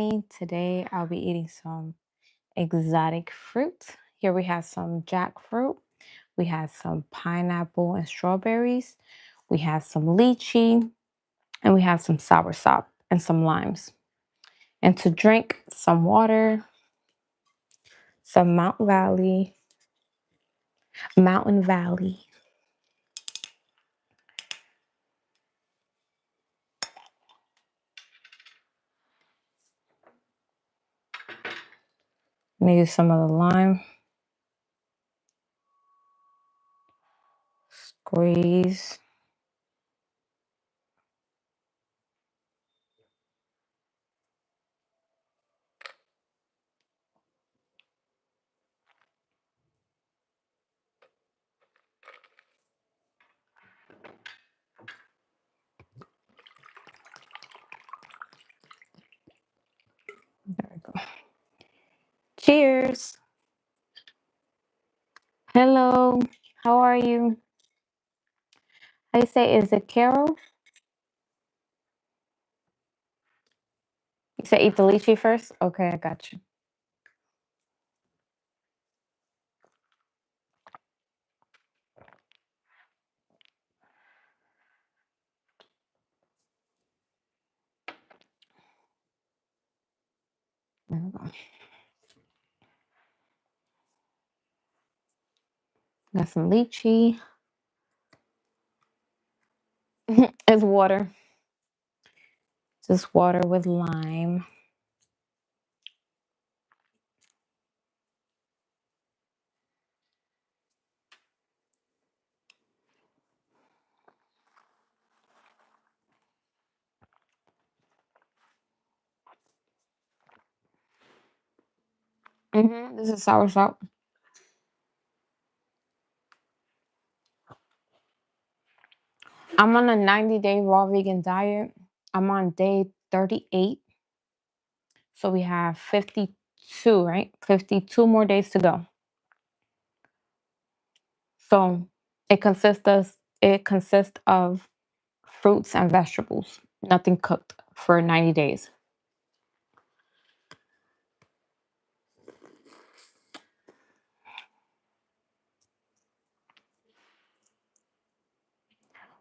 Johanny. Today I'll be eating some exotic fruit. Here we have some jackfruit, we have some pineapple and strawberries, we have some lychee, and we have some soursop and some limes. And to drink, some water, some Mountain Valley. Maybe some of the lime. Squeeze. There we go. Cheers. Hello. How are you? How you say, is it Carol? You said eat the lychee first? Okay, I got you. There we go. Got some lychee. It's water. Just water with lime. This is soursop. I'm on a 90-day raw vegan diet. I'm on day 38. So we have 52, right? 52 more days to go. So it consists of fruits and vegetables, nothing cooked for 90 days.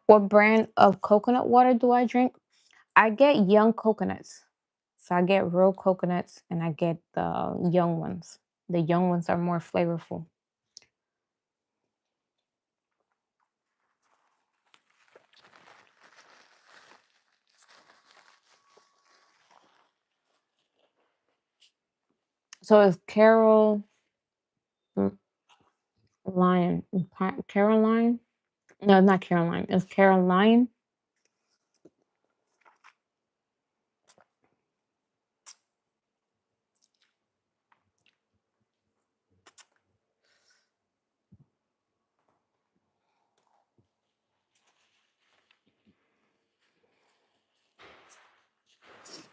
What brand of coconut water do I drink? I get young coconuts. So I get real coconuts and I get the young ones. The young ones are more flavorful. So it's mm, Caroline. No, it's not Caroline. It's Caroline.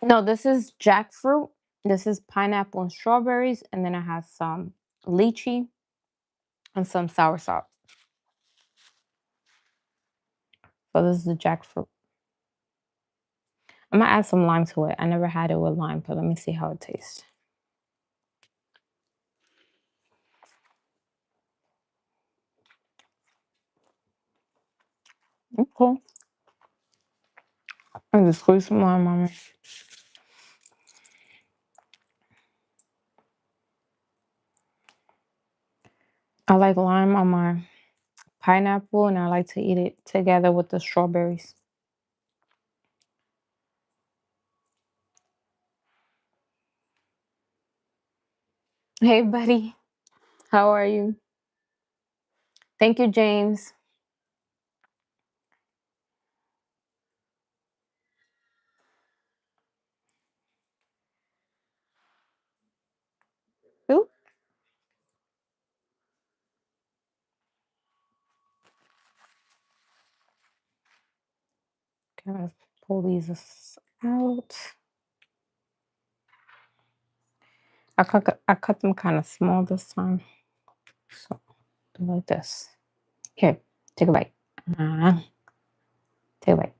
No, this is jackfruit. This is pineapple and strawberries, and then I have some lychee and some soursop. So this is the jackfruit. I'm gonna add some lime to it. I never had it with lime, but let me see how it tastes. Okay. I just squeeze some lime on it. I like lime on my pineapple, and I like to eat it together with the strawberries. Hey, buddy. How are you? Thank you, James. Ooh. Kind of pull these out. I cut them kind of small this time. So do like this. Here, take a bite. Uh, take a bite.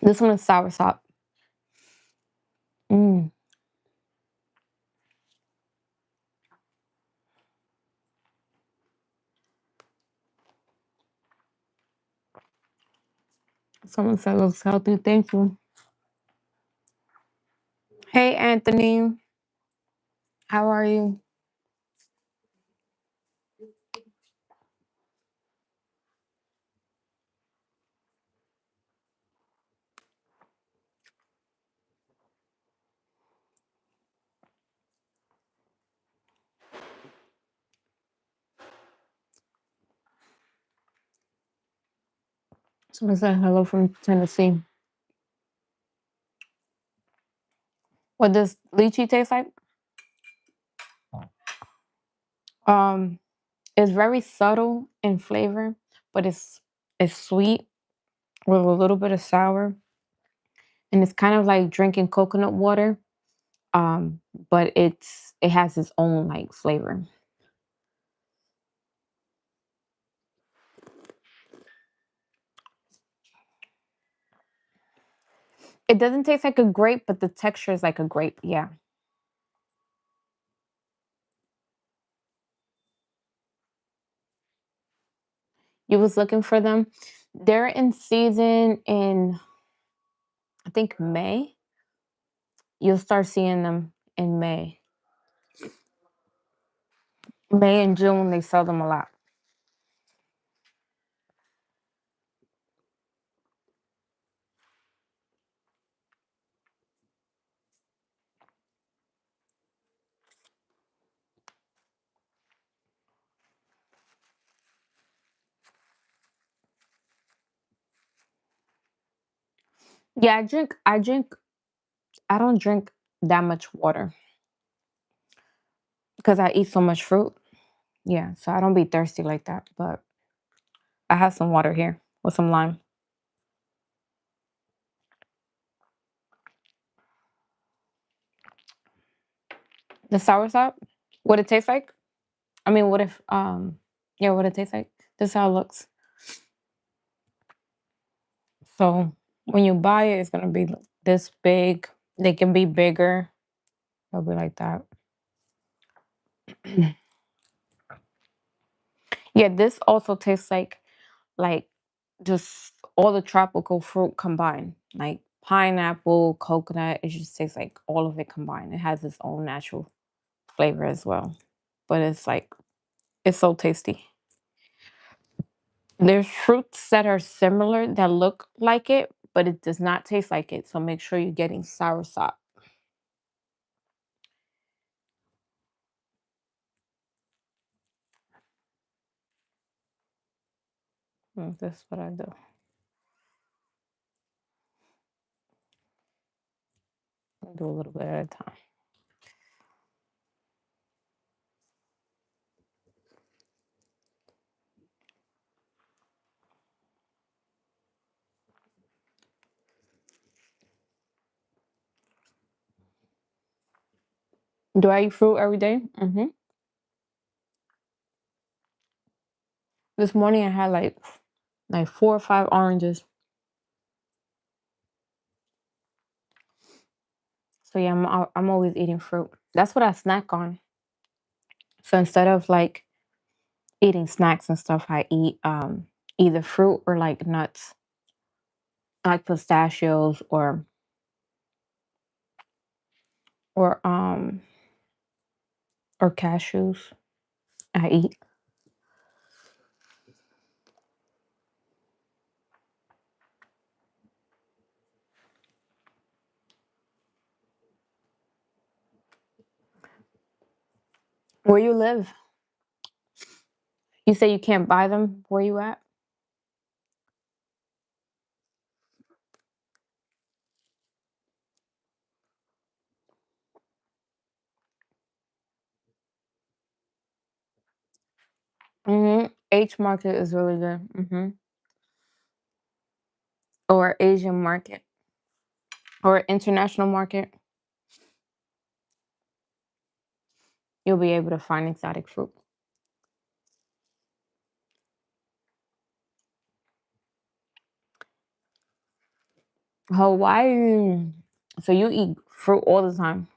This one is soursop. Mm. Someone said it looks healthy. Thank you. Hey, Anthony. How are you? Someone said hello from Tennessee. What does lychee taste like? Um, it's very subtle in flavor, but it's sweet with a little bit of sour, and it's kind of like drinking coconut water. Um, but it has its own like flavor. It doesn't taste like a grape, but the texture is like a grape. Yeah. You was looking for them. They're in season in I think May. You'll start seeing them in May. May and June they sell them a lot. Yeah, I don't drink that much water because I eat so much fruit. Yeah, so I don't be thirsty like that, but I have some water here with some lime. The soursop, what it tastes like? I mean, what if yeah, what it tastes like? This is how it looks. So when you buy it, it's gonna be this big. They can be bigger. They'll be like that. Yeah, this also tastes like just all the tropical fruit combined, like pineapple, coconut. It just tastes like all of it combined. It has its own natural flavor as well, but it's so tasty. There's fruits that are similar that look like it, but it does not taste like it. So make sure you're getting soursop. That's what I do. I do a little bit at a time. Do I eat fruit every day? Mm-hmm. This morning I had like 4 or 5 oranges. So yeah, I'm always eating fruit. That's what I snack on. So instead of like eating snacks and stuff, I eat either fruit or like nuts, like pistachios or or cashews. I eat. Where you live? You say you can't buy them. Where you at? H market is really good. Or Asian market or international market. You'll be able to find exotic fruit. Hawaii. So you eat fruit all the time.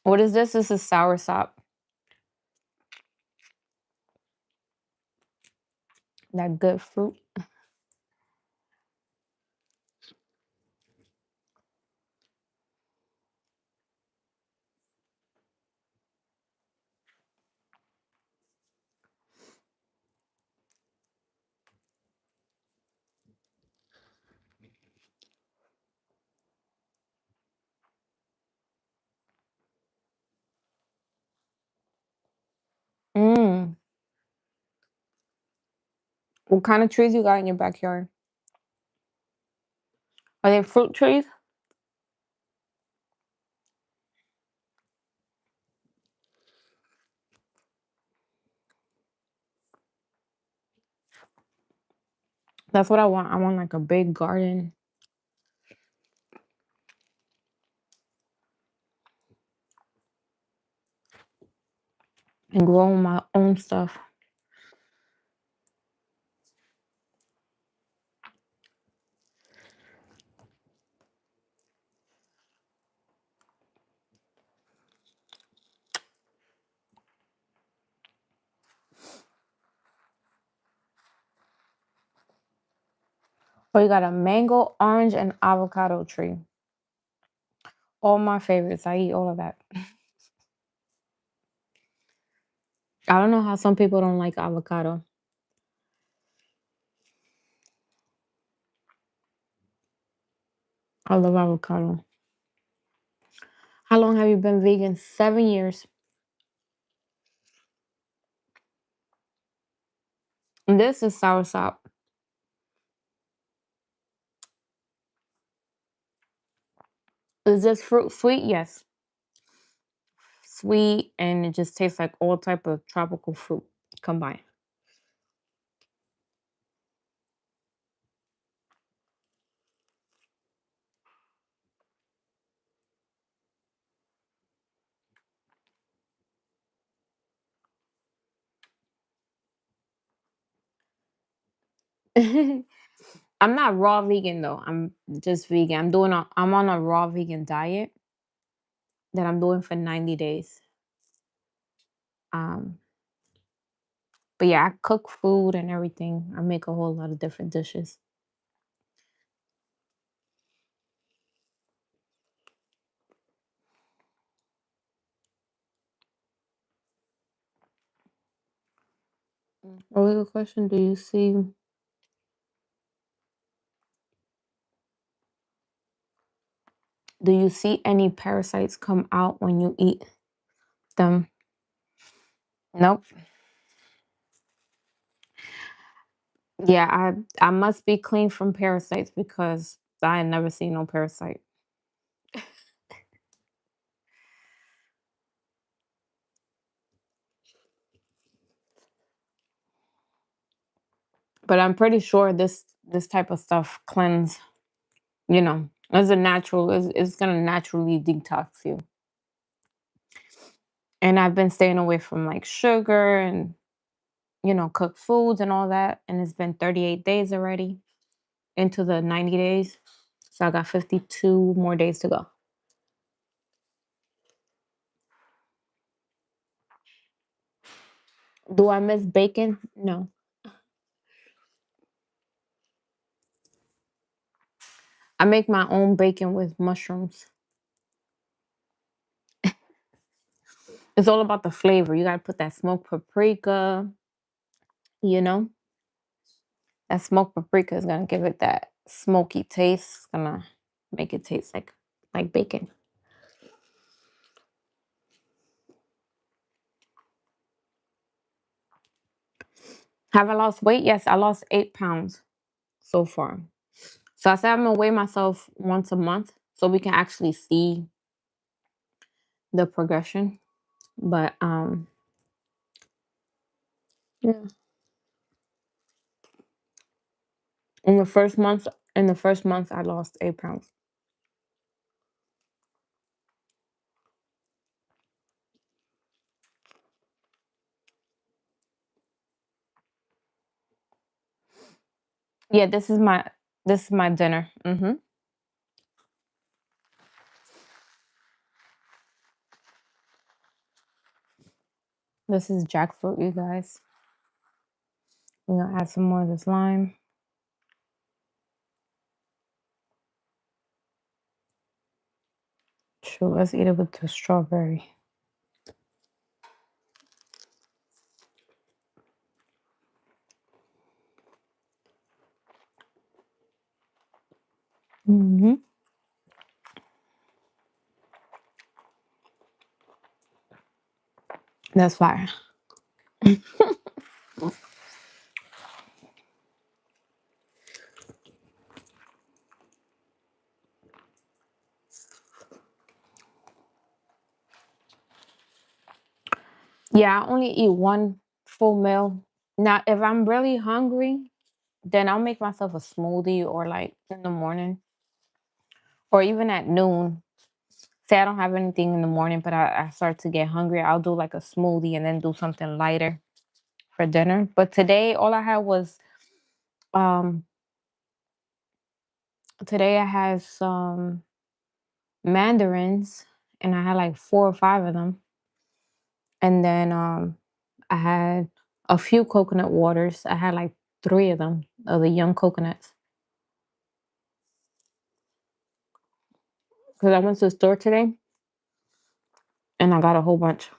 What is this? This is soursop. That good fruit. Mm. What kind of trees you got in your backyard? Are they fruit trees? That's what I want. I want like a big garden and grow my own stuff. Oh, you got a mango, orange, and avocado tree. All my favorites. I eat all of that. I don't know how some people don't like avocado. I love avocado. How long have you been vegan? 7 years. And this is soursop. Is this fruit sweet? Yes. Sweet, and it just tastes like all type of tropical fruit combined. I'm not raw vegan though. I'm just vegan. I'm on a raw vegan diet that I'm doing for 90 days. Um, but yeah, I cook food and everything. I make a whole lot of different dishes. What was the question? Do you see any parasites come out when you eat them? Nope. Yeah, I must be clean from parasites because I had never seen no parasite. But I'm pretty sure this type of stuff cleanse, as a natural it's gonna naturally detox you. And I've been staying away from like sugar and cooked foods and all that. And it's been 38 days already into the 90 days. So I got 52 more days to go. Do I miss bacon? No. I make my own bacon with mushrooms. It's all about the flavor. You gotta put that smoked paprika, you know? That smoked paprika is gonna give it that smoky taste. It's gonna make it taste like bacon. Have I lost weight? Yes, I lost 8 pounds so far. So I said I'm gonna weigh myself once a month so we can actually see the progression. But yeah. In the first month I lost 8 pounds. Yeah, this is my dinner. This is jackfruit, you guys. We're gonna add some more of this lime. Shoot, let's eat it with the strawberry. hmm That's fire. Yeah, I only eat one full meal. Now, if I'm really hungry, then I'll make myself a smoothie or like in the morning or even at noon. Say I don't have anything in the morning, but I start to get hungry. I'll do like a smoothie and then do something lighter for dinner. But today, all I had was um today I had some mandarins and I had like 4 or 5 of them. And then I had a few coconut waters. I had like 3 of them, of the young coconuts. Because I went to the store today and I got a whole bunch.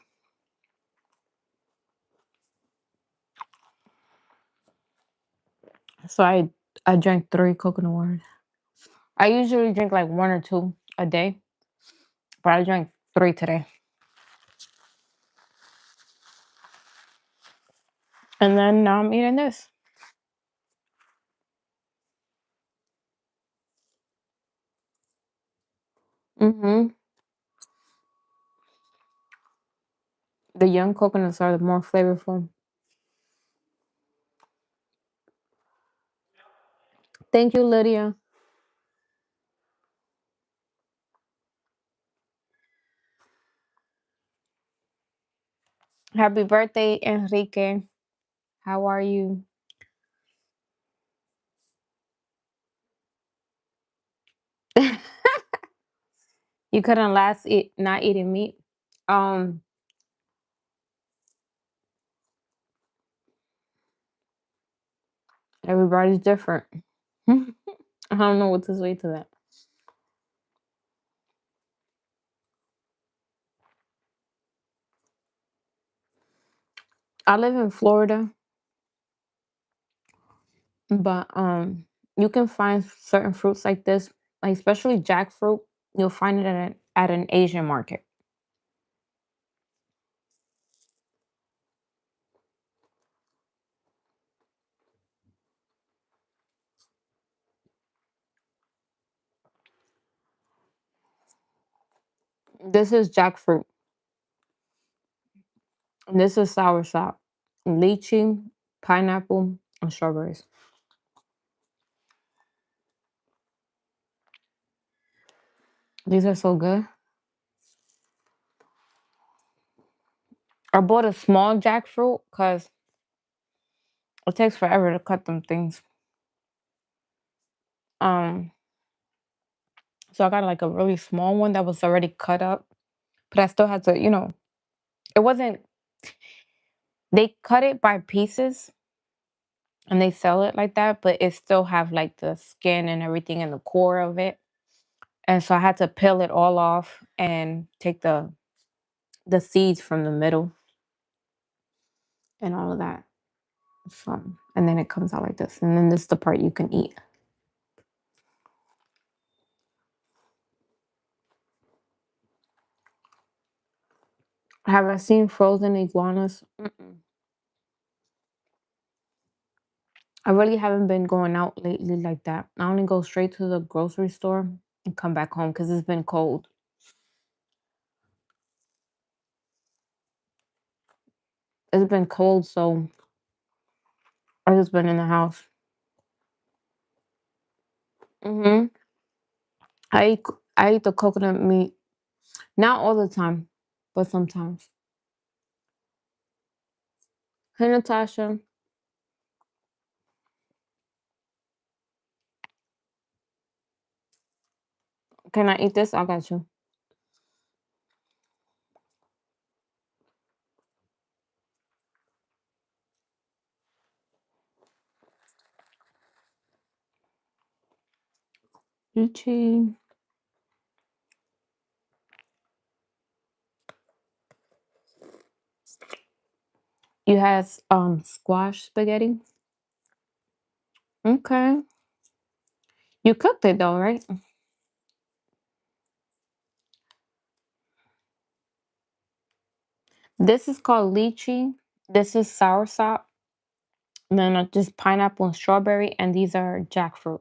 So I drank 3 coconut waters. I usually drink like 1 or 2 a day, but I drank 3 today. And then now I'm eating this. hmm The young coconuts are the more flavorful. Thank you, Lydia. Happy birthday, Enrique. How are you? You couldn't last eat not eating meat. Um, Everybody's different. I don't know what to say to that. I live in Florida, but you can find certain fruits like this, like especially jackfruit. You'll find it at an Asian market. This is jackfruit. And this is soursop, lychee, pineapple, and strawberries. These are so good. I bought a small jackfruit because it takes forever to cut them things. Um, so I got like a really small one that was already cut up, but I still had to. It wasn't. They cut it by pieces and they sell it like that, but it still have like the skin and everything in the core of it. And so I had to peel it all off and take the seeds from the middle and all of that. So, and then it comes out like this. And then this is the part you can eat. Have I seen frozen iguanas? Mm-mm. I really haven't been going out lately like that. I only go straight to the grocery store and come back home because it's been cold. It's been cold, so I just been in the house. hmm I eat the coconut meat, not all the time, but sometimes. Hey, Natasha. Can I eat this? I got you. Lychee. You had squash spaghetti. Okay. You cooked it though, right? This is called lychee. This is soursop. And then just pineapple and strawberry, and these are jackfruit.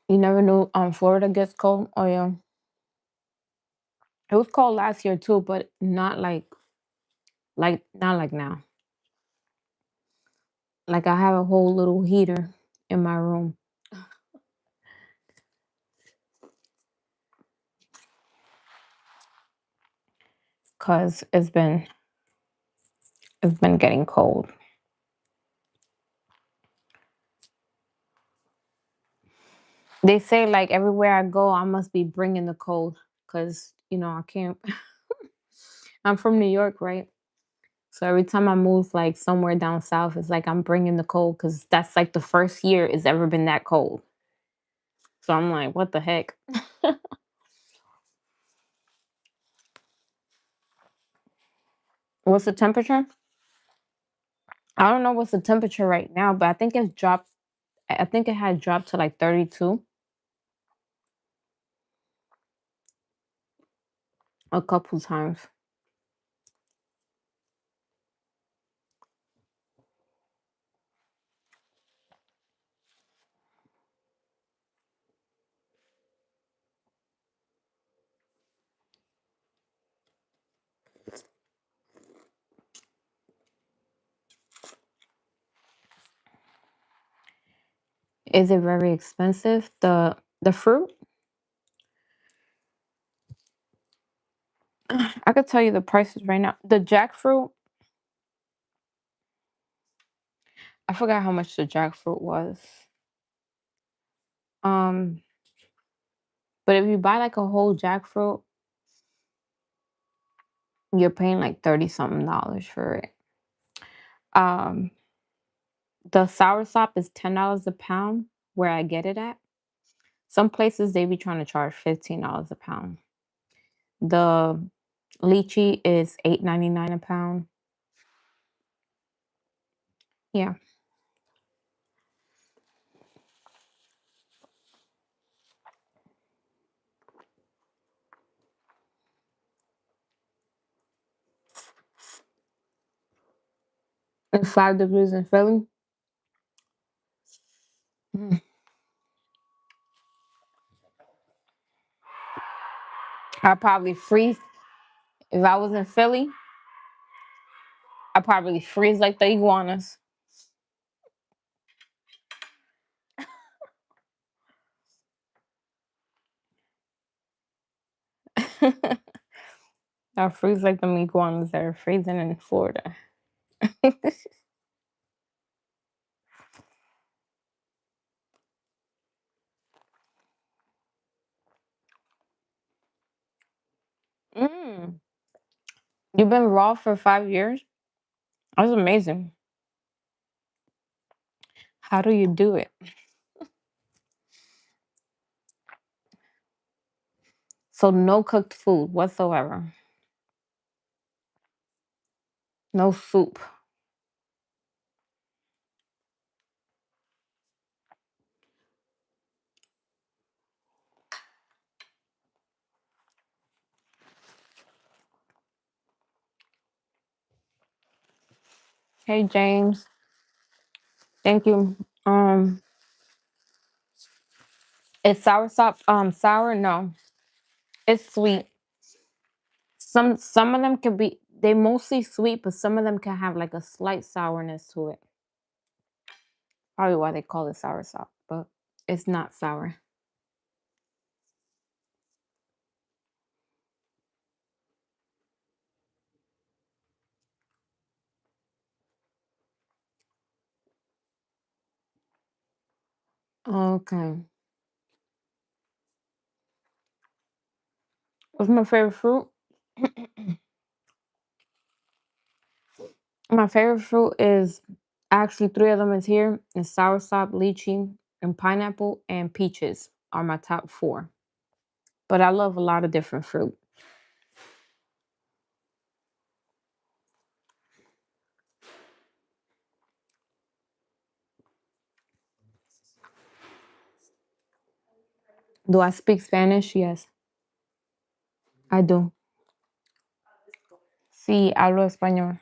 You never knew Florida gets cold. Oh yeah. It was cold last year too, but not like not like now. Like I have a whole little heater in my room because it's been getting cold. They say like everywhere I go, I must be bringing the cold because I can't. I'm from New York, right? So every time I move like somewhere down south, it's like I'm bringing the cold because that's like the first year it's ever been that cold. So I'm like, what the heck? What's the temperature? I don't know what's the temperature right now, but I think it's dropped. I think it had dropped to like 32 a couple times. Is it very expensive? The fruit? I could tell you the prices right now. The jackfruit, I forgot how much the jackfruit was. Um, but if you buy like a whole jackfruit, you're paying like 30 something dollars for it. Um, the soursop is $10 a pound where I get it at. Some places they be trying to charge $15 a pound. The lychee is 8.99 a pound. Yeah. It's 5 degrees in Philly. Mm. I'd probably freeze if I was in Philly. I'd probably freeze like the iguanas. I'd freeze like the iguanas that are freezing in Florida. Mm. You've been raw for 5 years? That's amazing. How do you do it? So no cooked food whatsoever. No soup. Hey James. Thank you. Is soursop sour? No. It's sweet. Some of them can be they mostly sweet, but some of them can have like a slight sourness to it. Probably why they call it soursop, but it's not sour. Okay. What's my favorite fruit? My favorite fruit is actually three of them is here. It's soursop, lychee, and pineapple, and peaches are my top four. But I love a lot of different fruit. Do I speak Spanish? Yes, I do. Sí, hablo español.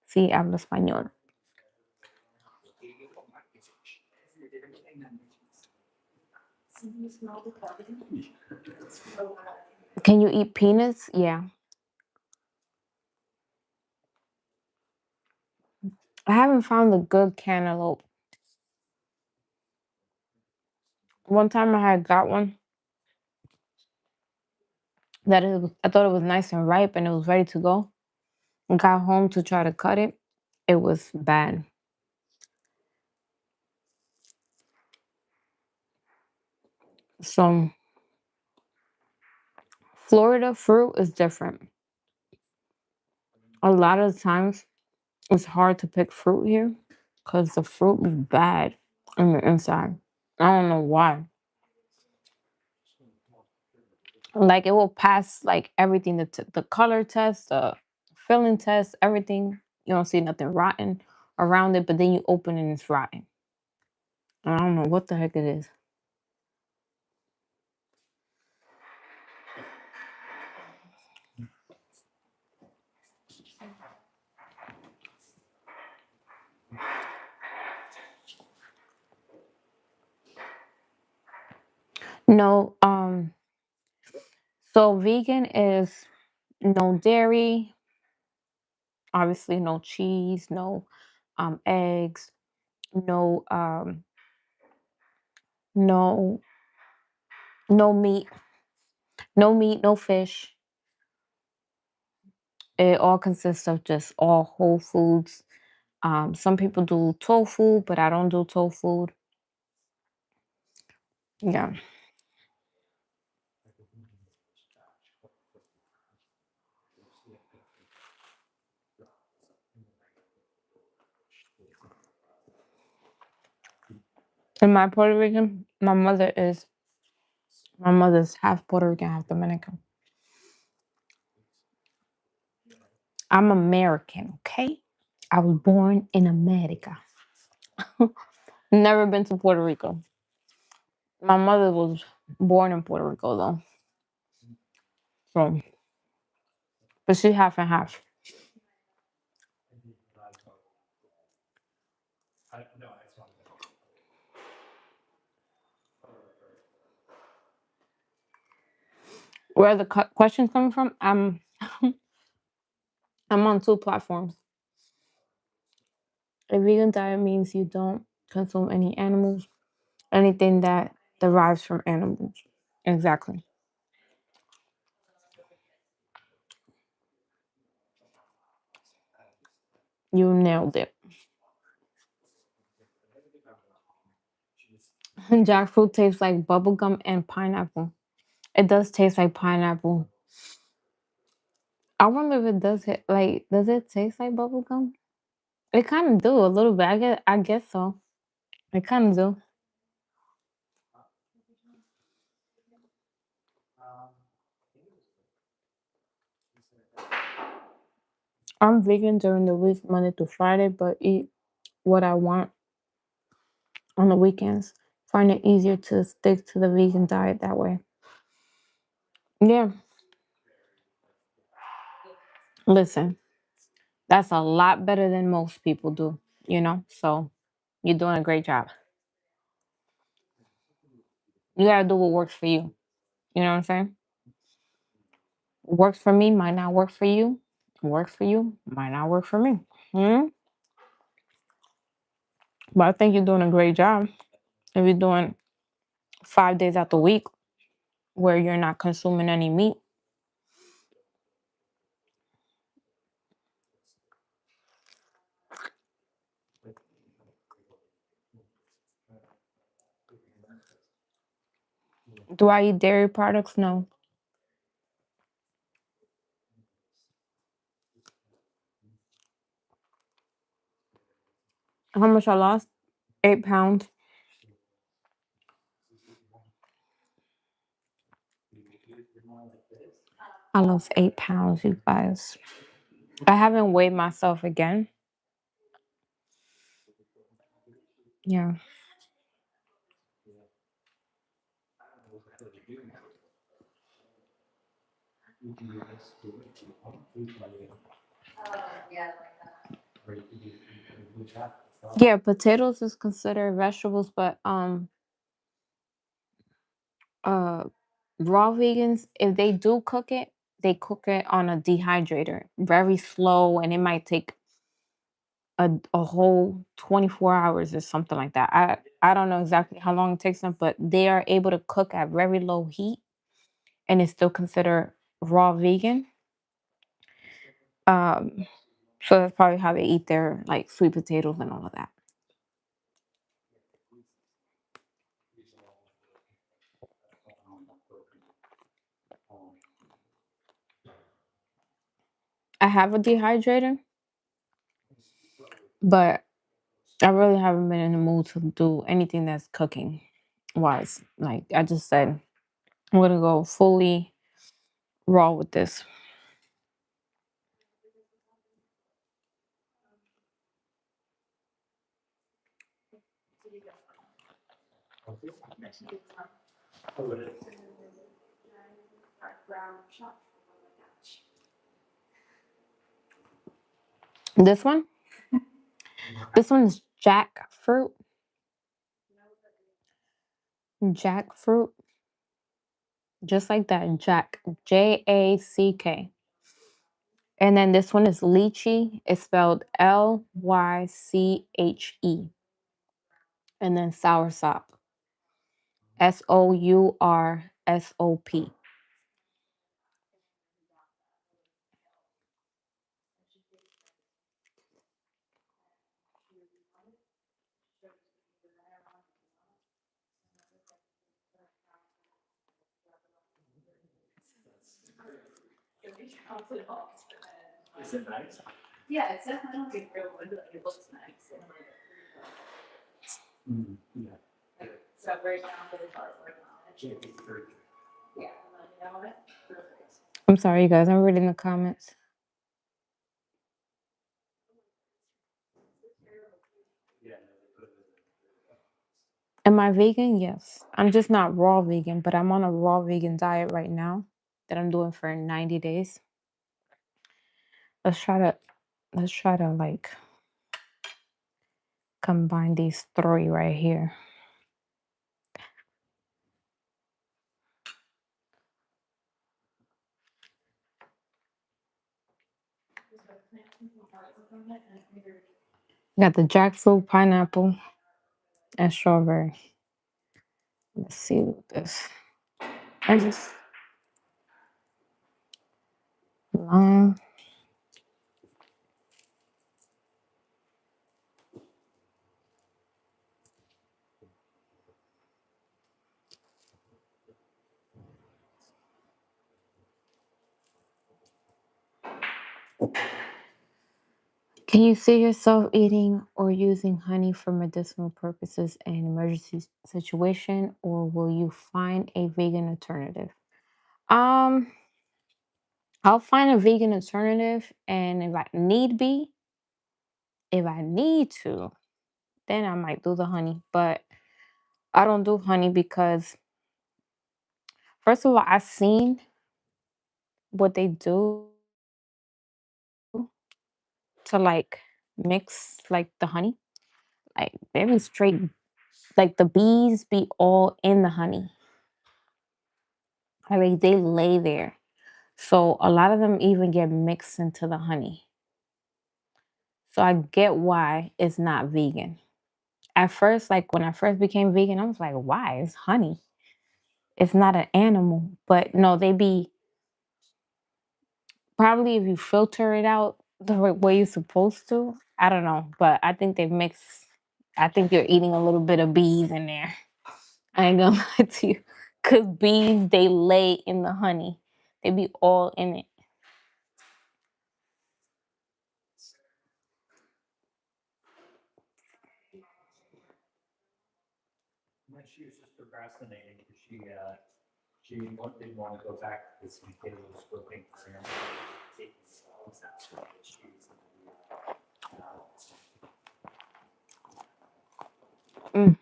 Sí, hablo español. Can you eat peanuts? Yeah. I haven't found a good cantaloupe. One time I had got one I thought it was nice and ripe and it was ready to go. Got home to try to cut it. It was bad. So Florida fruit is different. A lot of times it's hard to pick fruit here because the fruit is bad on the inside. I don't know why. Like it will pass like everything the color test, the filling test, everything. You don't see nothing rotten around it, but then you open it and it's rotten. I don't know what the heck it is. No, so vegan is no dairy, obviously no cheese, no eggs, no no no meat, no fish. It all consists of just all whole foods. Some people do tofu, but I don't do tofu. Yeah. Am I Puerto Rican? My mother's half Puerto Rican, half Dominican. I'm American, okay? I was born in America. Never been to Puerto Rico. My mother was born in Puerto Rico though. So but she half and half. Where the questions coming from? I'm on two platforms. A vegan diet means you don't consume any animals, anything that derives from animals. Exactly. You nailed it. Jackfruit tastes like bubblegum and pineapple. It does taste like pineapple. I wonder if it does it taste like bubblegum? It kind of do a little bit. I guess so. It kind of do. I'm vegan during the week, Monday to Friday, but eat what I want on the weekends. Find it easier to stick to the vegan diet that way. Yeah, listen, that's a lot better than most people do, you know? So you're doing a great job. You gotta do what works for you. You know what I'm saying? Works for me, might not work for you. Works for you, might not work for me. Hmm. But I think you're doing a great job. If you're doing 5 days out the week where you're not consuming any meat. Do I eat dairy products? No. How much I lost? 8 pounds. I lost 8 pounds, you guys. I haven't weighed myself again. Yeah. Yeah, potatoes is considered vegetables, but uh raw vegans, if they do cook it, they cook it on a dehydrator, very slow, and it might take a whole 24 hours or something like that. I don't know exactly how long it takes them, but they are able to cook at very low heat and it's still considered raw vegan. Um, so that's probably how they eat their like sweet potatoes and all of that. I have a dehydrator, but I really haven't been in the mood to do anything that's cooking wise. Like I just said, I'm gonna go fully raw with this. This one, this one is jackfruit. Jackfruit, just like that. Jack, Jack. And then this one is lychee. It's spelled Lyche. And then soursop, SourSop. I'm sorry, you guys. I'm reading the comments. Am I vegan? Yes. I'm just not raw vegan, but I'm on a raw vegan diet right now that I'm doing for 90 days. Let's try to like combine these three right here. Got the jackfruit, pineapple, and strawberry. Let's see what this. I just lime. Can you see yourself eating or using honey for medicinal purposes in an emergency situation, or will you find a vegan alternative? Um, I'll find a vegan alternative, and if I need to, then I might do the honey. But I don't do honey because, first of all, I've seen what they do to like mix like the honey. Like very straight, like the bees be all in the honey. Like they lay there. So a lot of them even get mixed into the honey. So I get why it's not vegan. At first, like when I first became vegan, I was like, why? It's honey. It's not an animal. But no, they be probably if you filter it out the way you're supposed to. I don't know. But I think they mix, I think you're eating a little bit of bees in there. I ain't gonna lie to you. Cause bees, they lay in the honey. They be all in it. Mm.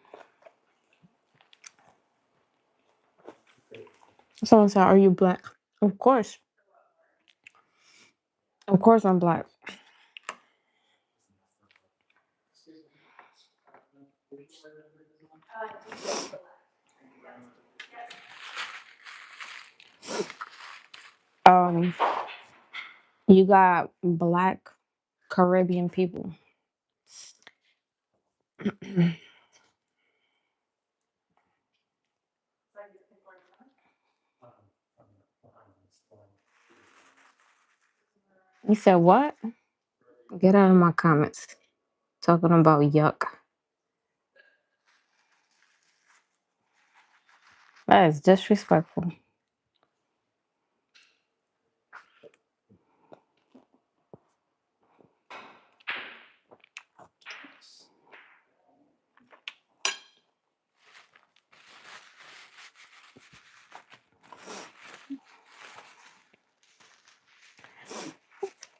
Someone said, "Are you black?" Of course, of course, I'm black. Um, you got black Caribbean people. You said what? Get out of my comments. Talking about yuck. That is disrespectful.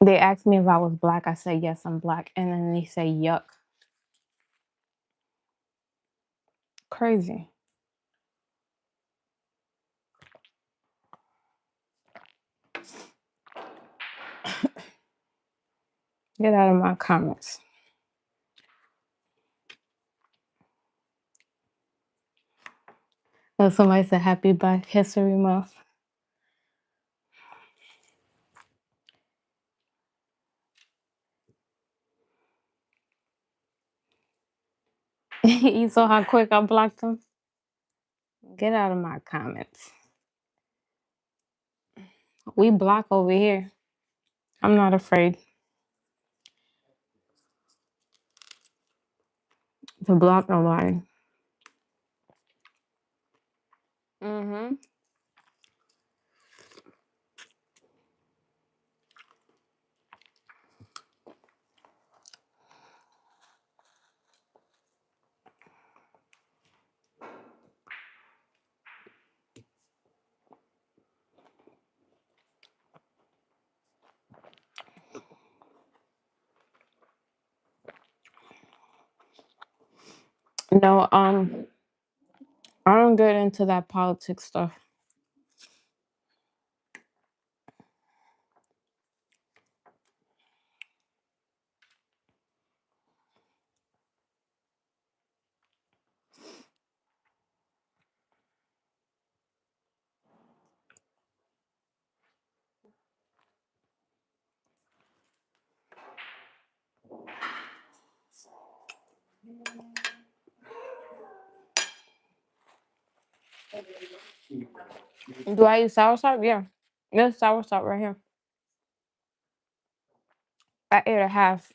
They asked me if I was black. I said yes, I'm black, and then they say yuck. Crazy. Get out of my comments. Oh, somebody said happy Black History Month. You saw how quick I blocked them? Get out of my comments. We block over here. I'm not afraid to block nobody. Mm-hmm. No, I don't get into that politics stuff. Do I use soursop? Yeah. There's soursop right here. I ate a half.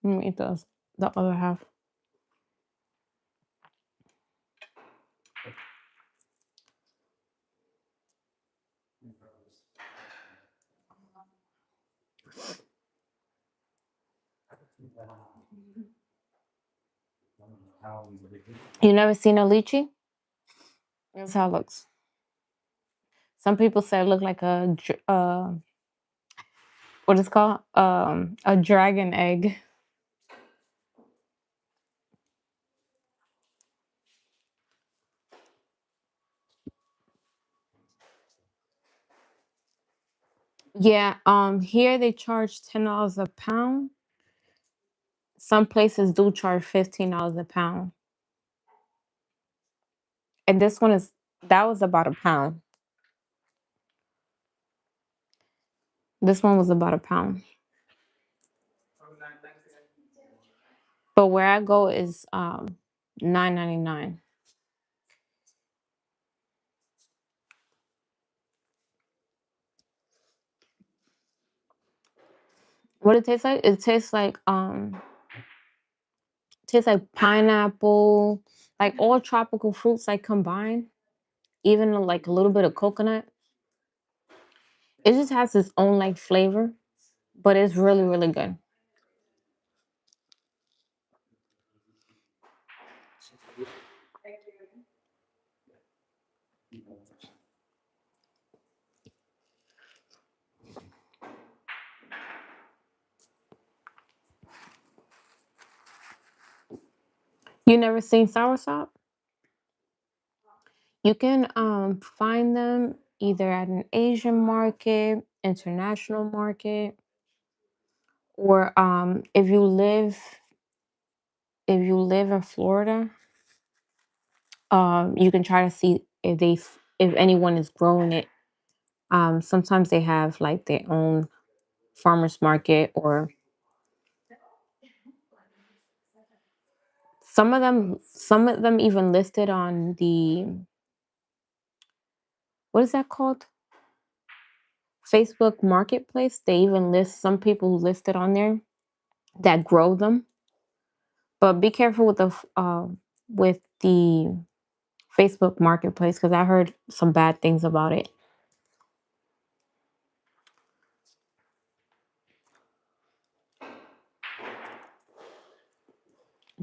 Let me eat the other half. You never seen a lychee? That's how it looks. Some people say it look like what is it called? A dragon egg. Yeah, here they charge $10 a pound. Some places do charge $15 a pound. And this one is that was about a pound. This one was about a pound. But where I go is 9.99. What it tastes like? It tastes like pineapple, like all tropical fruits like combined, even like a little bit of coconut, it just has its own like flavor, but it's really really good. You never seen soursop? You can find them either at an Asian market, international market, or if you live in Florida, you can try to see if anyone is growing it. Sometimes they have like their own farmers market, or some of them even listed on the, what is that called, Facebook Marketplace. They even list some people listed on there that grow them. But be careful with the Facebook Marketplace, because I heard some bad things about it.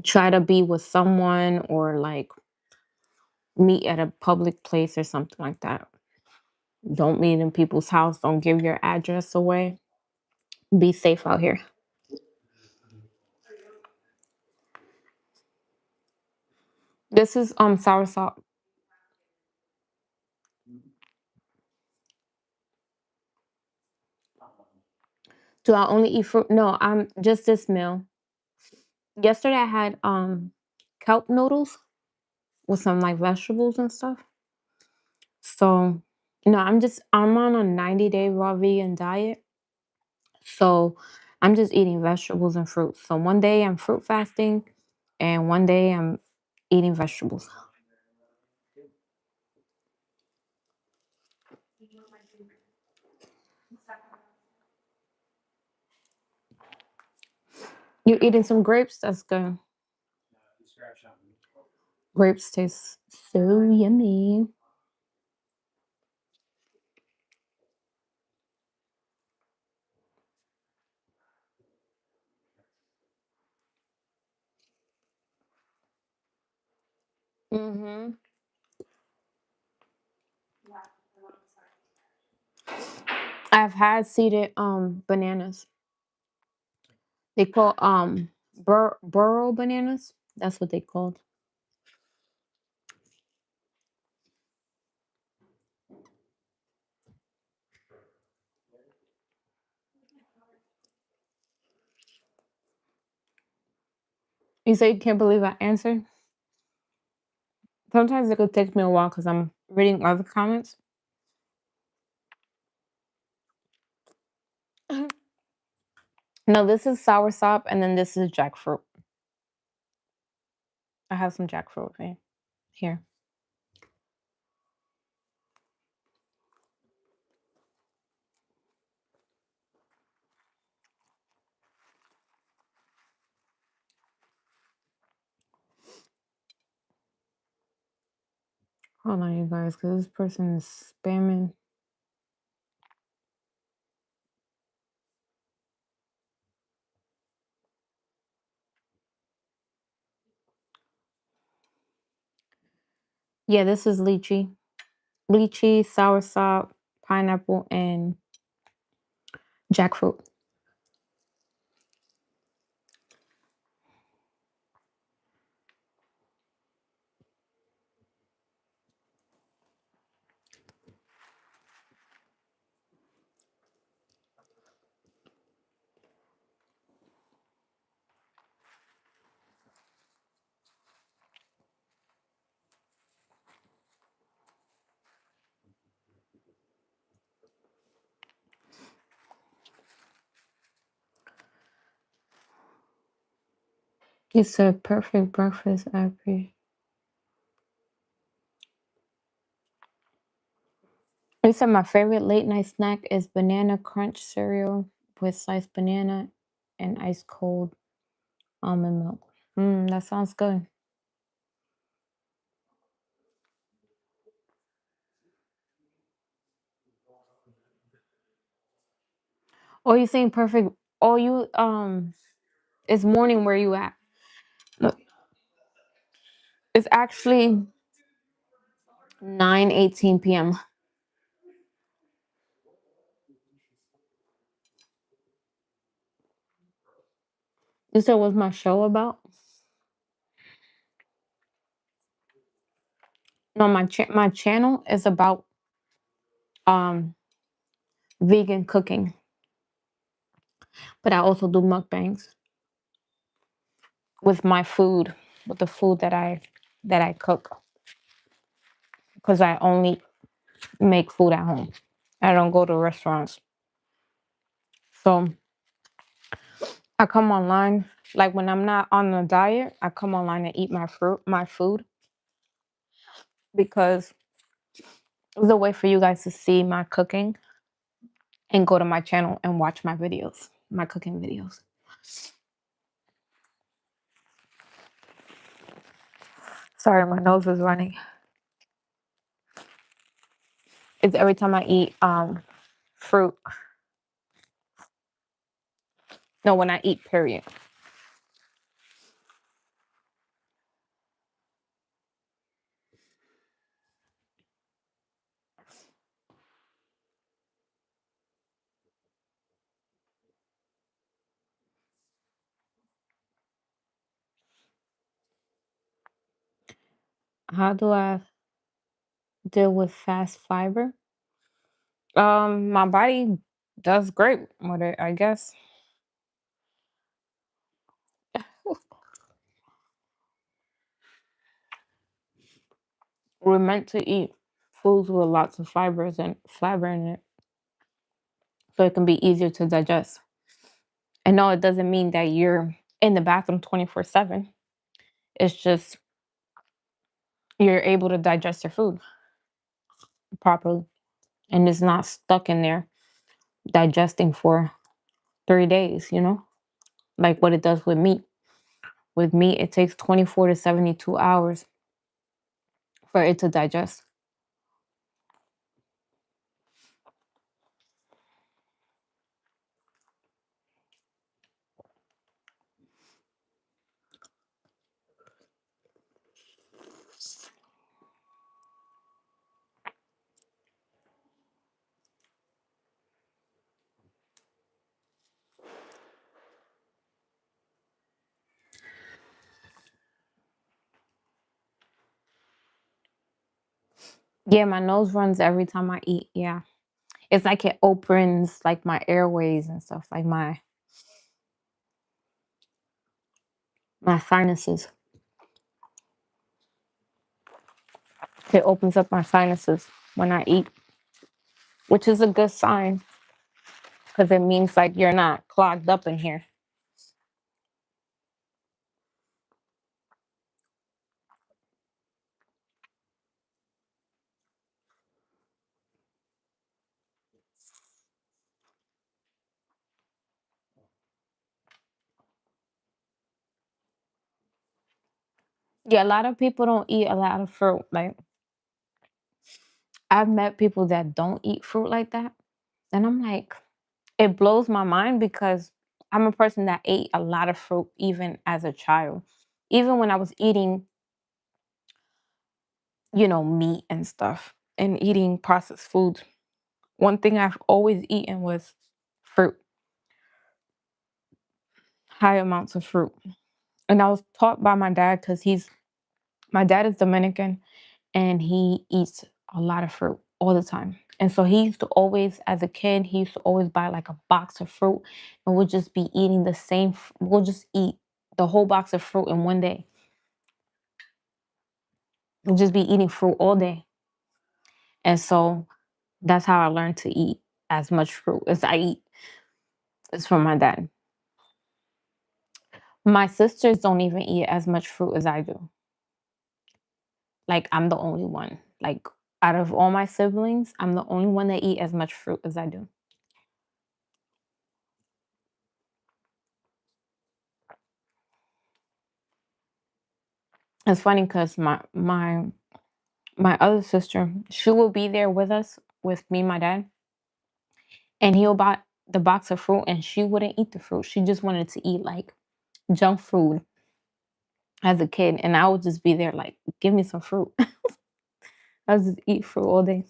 Try to be with someone, or like meet at a public place or something like that. Don't meet in people's house. Don't give your address away. Be safe out here. This is soursop. Do I only eat fruit? No, I'm just this meal. Yesterday I had kelp noodles with some like vegetables and stuff. So no, I'm on a 90-day raw vegan diet. So I'm just eating vegetables and fruits. So one day I'm fruit fasting, and one day I'm eating vegetables. You eating some grapes? That's good. Grapes taste so yummy. Hmm. I've had seeded bananas. They call burro bananas. That's what they called. You say you can't believe I answered? Sometimes it could take me a while because I'm reading other comments. No, this is soursop, and then this is jackfruit. I have some jackfruit with me here. Hold on, you guys, because this person is spamming. Yeah, this is lychee. Lychee, soursop, pineapple, and jackfruit. It's a perfect breakfast appy. They said my favorite late night snack is banana crunch cereal with sliced banana and ice cold almond milk. That sounds good. Oh, you saying perfect? Oh, you it's morning where you at? Look, it's actually 9:18 p.m. You said what's my show about? No, my channel is about um vegan cooking, but I also do mukbangs with my food, with the food that I cook, because I only make food at home. I don't go to restaurants. So I come online, like when I'm not on a diet, I come online and eat my food, because it's a way for you guys to see my cooking and go to my channel and watch my videos, my cooking videos. Sorry, my nose is running. It's every time I eat fruit. No, when I eat, period. How do I deal with fast fiber? My body does great with it, I guess. We're meant to eat foods with lots of fibers and fiber in it, so it can be easier to digest. And no, it doesn't mean that you're in the bathroom 24/7. It's just you're able to digest your food properly, and it's not stuck in there digesting for 3 days, like what it does with meat. With meat, it takes 24 to 72 hours for it to digest. Yeah, my nose runs every time I eat. Yeah. It's like it opens like my airways and stuff, like my sinuses. It opens up my sinuses when I eat, which is a good sign because it means like you're not clogged up in here. Yeah, a lot of people don't eat a lot of fruit. Like I've met people that don't eat fruit like that. And I'm like, it blows my mind because I'm a person that ate a lot of fruit even as a child. Even when I was eating, meat and stuff and eating processed foods, one thing I've always eaten was fruit, high amounts of fruit. And I was taught by my dad because my dad is Dominican and he eats a lot of fruit all the time. And so he used to always, as a kid, he used to always buy like a box of fruit and we'll just be eating we'll just eat the whole box of fruit in one day. We'll just be eating fruit all day. And so that's how I learned to eat as much fruit as I eat. It's from my dad. My sisters don't even eat as much fruit as I do. Like I'm the only one. Like out of all my siblings, I'm the only one that eat as much fruit as I do. It's funny because my other sister, she will be there with us, with me, my dad, and he'll the box of fruit and she wouldn't eat the fruit. She just wanted to eat like junk food as a kid. And I would just be there like, give me some fruit. I would just eat fruit all day.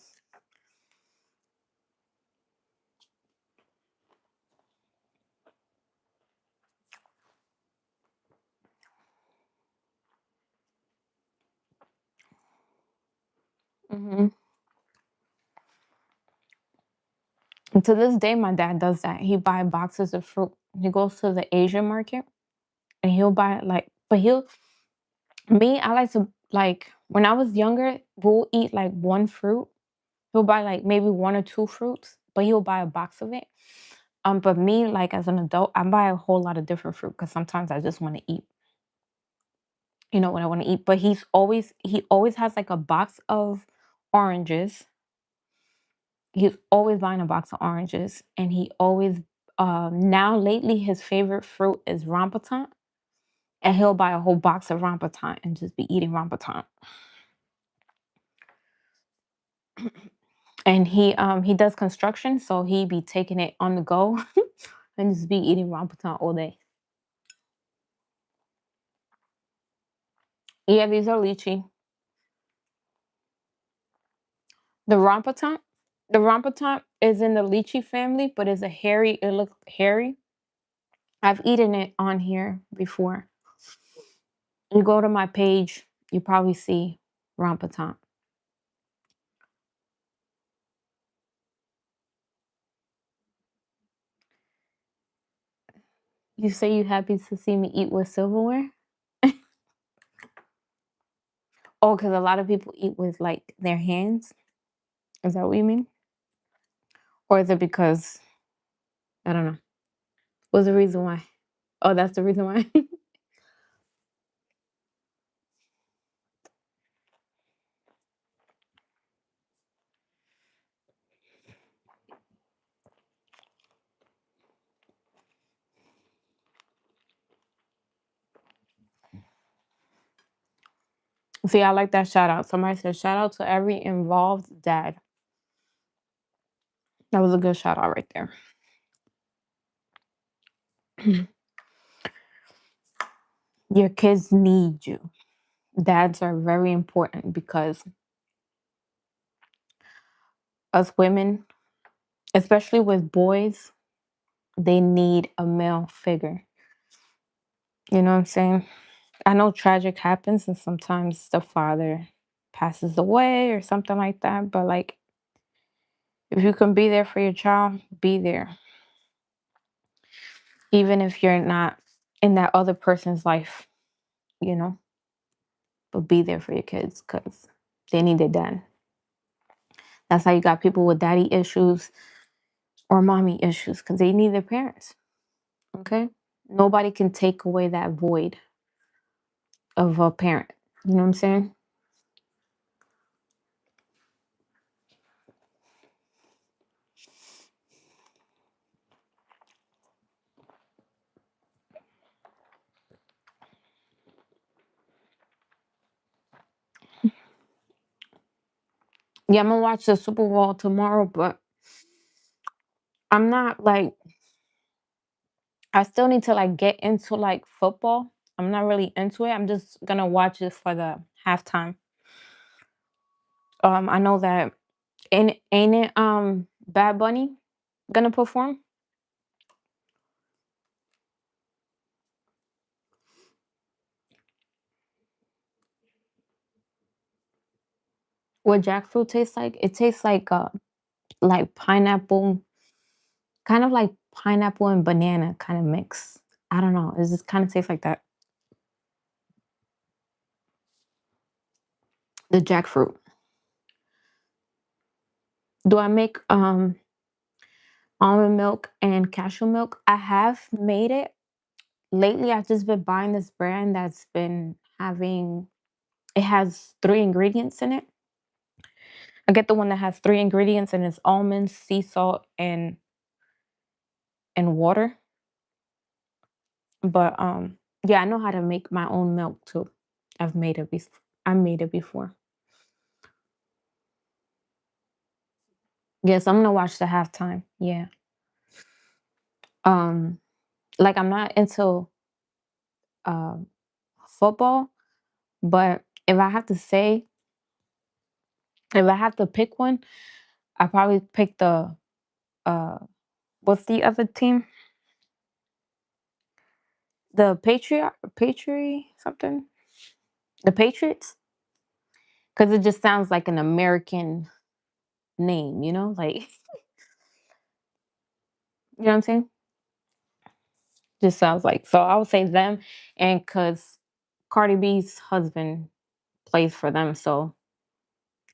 Hmm. And to this day, my dad does that. He buy boxes of fruit. He goes to the Asian market and he'll buy like, but he'll, me, I like to, like, when I was younger, we'll eat like one fruit. He'll buy like maybe one or two fruits, but he'll buy a box of it. But me, like as an adult, I buy a whole lot of different fruit because sometimes I just want to eat, what I want to eat. But he always has like a box of oranges. He's always buying a box of oranges, and he always now lately his favorite fruit is rambutan, and he'll buy a whole box of rambutan and just be eating rambutan. And he does construction, so he be taking it on the go and just be eating rambutan all day. Yeah, these are lychee. The rambutan is in the lychee family, but it's a hairy. It looks hairy. I've eaten it on here before. You go to my page, you probably see rambutan. You say you happy to see me eat with silverware? Oh, because a lot of people eat with like their hands. Is that what you mean? Or is it because I don't know? What's the reason why? Oh, that's the reason why. See, I like that shout out. Somebody said shout out to every involved dad. That was a good shout out right there. Your kids need you. Dads are very important because us women, especially with boys, they need a male figure. You know what I'm saying? I know tragic happens and sometimes the father passes away or something like that, but like if you can be there for your child, be there. Even if you're not in that other person's life, you know, but be there for your kids because they need it done. That's how you got people with daddy issues or mommy issues because they need their parents. Okay. Nobody can take away that void of a parent. You know what I'm saying? Yeah, I'm gonna watch the Super Bowl tomorrow, but I'm not like I still need to like get into like football. I'm not really into it. I'm just gonna watch it for the halftime. I know that ain't it Bad Bunny gonna perform what jackfruit tastes like? It tastes like pineapple, kind of like pineapple and banana kind of mix. I don't know. It just kind of tastes like that. The jackfruit. Do I make almond milk and cashew milk? I have made it. Lately I've just been buying this brand that's been having it has three ingredients in it. I get the one that has three ingredients and it's almonds, sea salt, and water. But yeah, I know how to make my own milk too. I made it before. Yes, I'm gonna watch the halftime. Yeah. Um, like I'm not into um football, but if I have to pick one, I probably pick the uh what's the other team? The Patriot something? The Patriots? Because it just sounds like an American name, you know? Like you know what I'm saying? Just sounds like so I would say them and because Cardi B's husband plays for them. So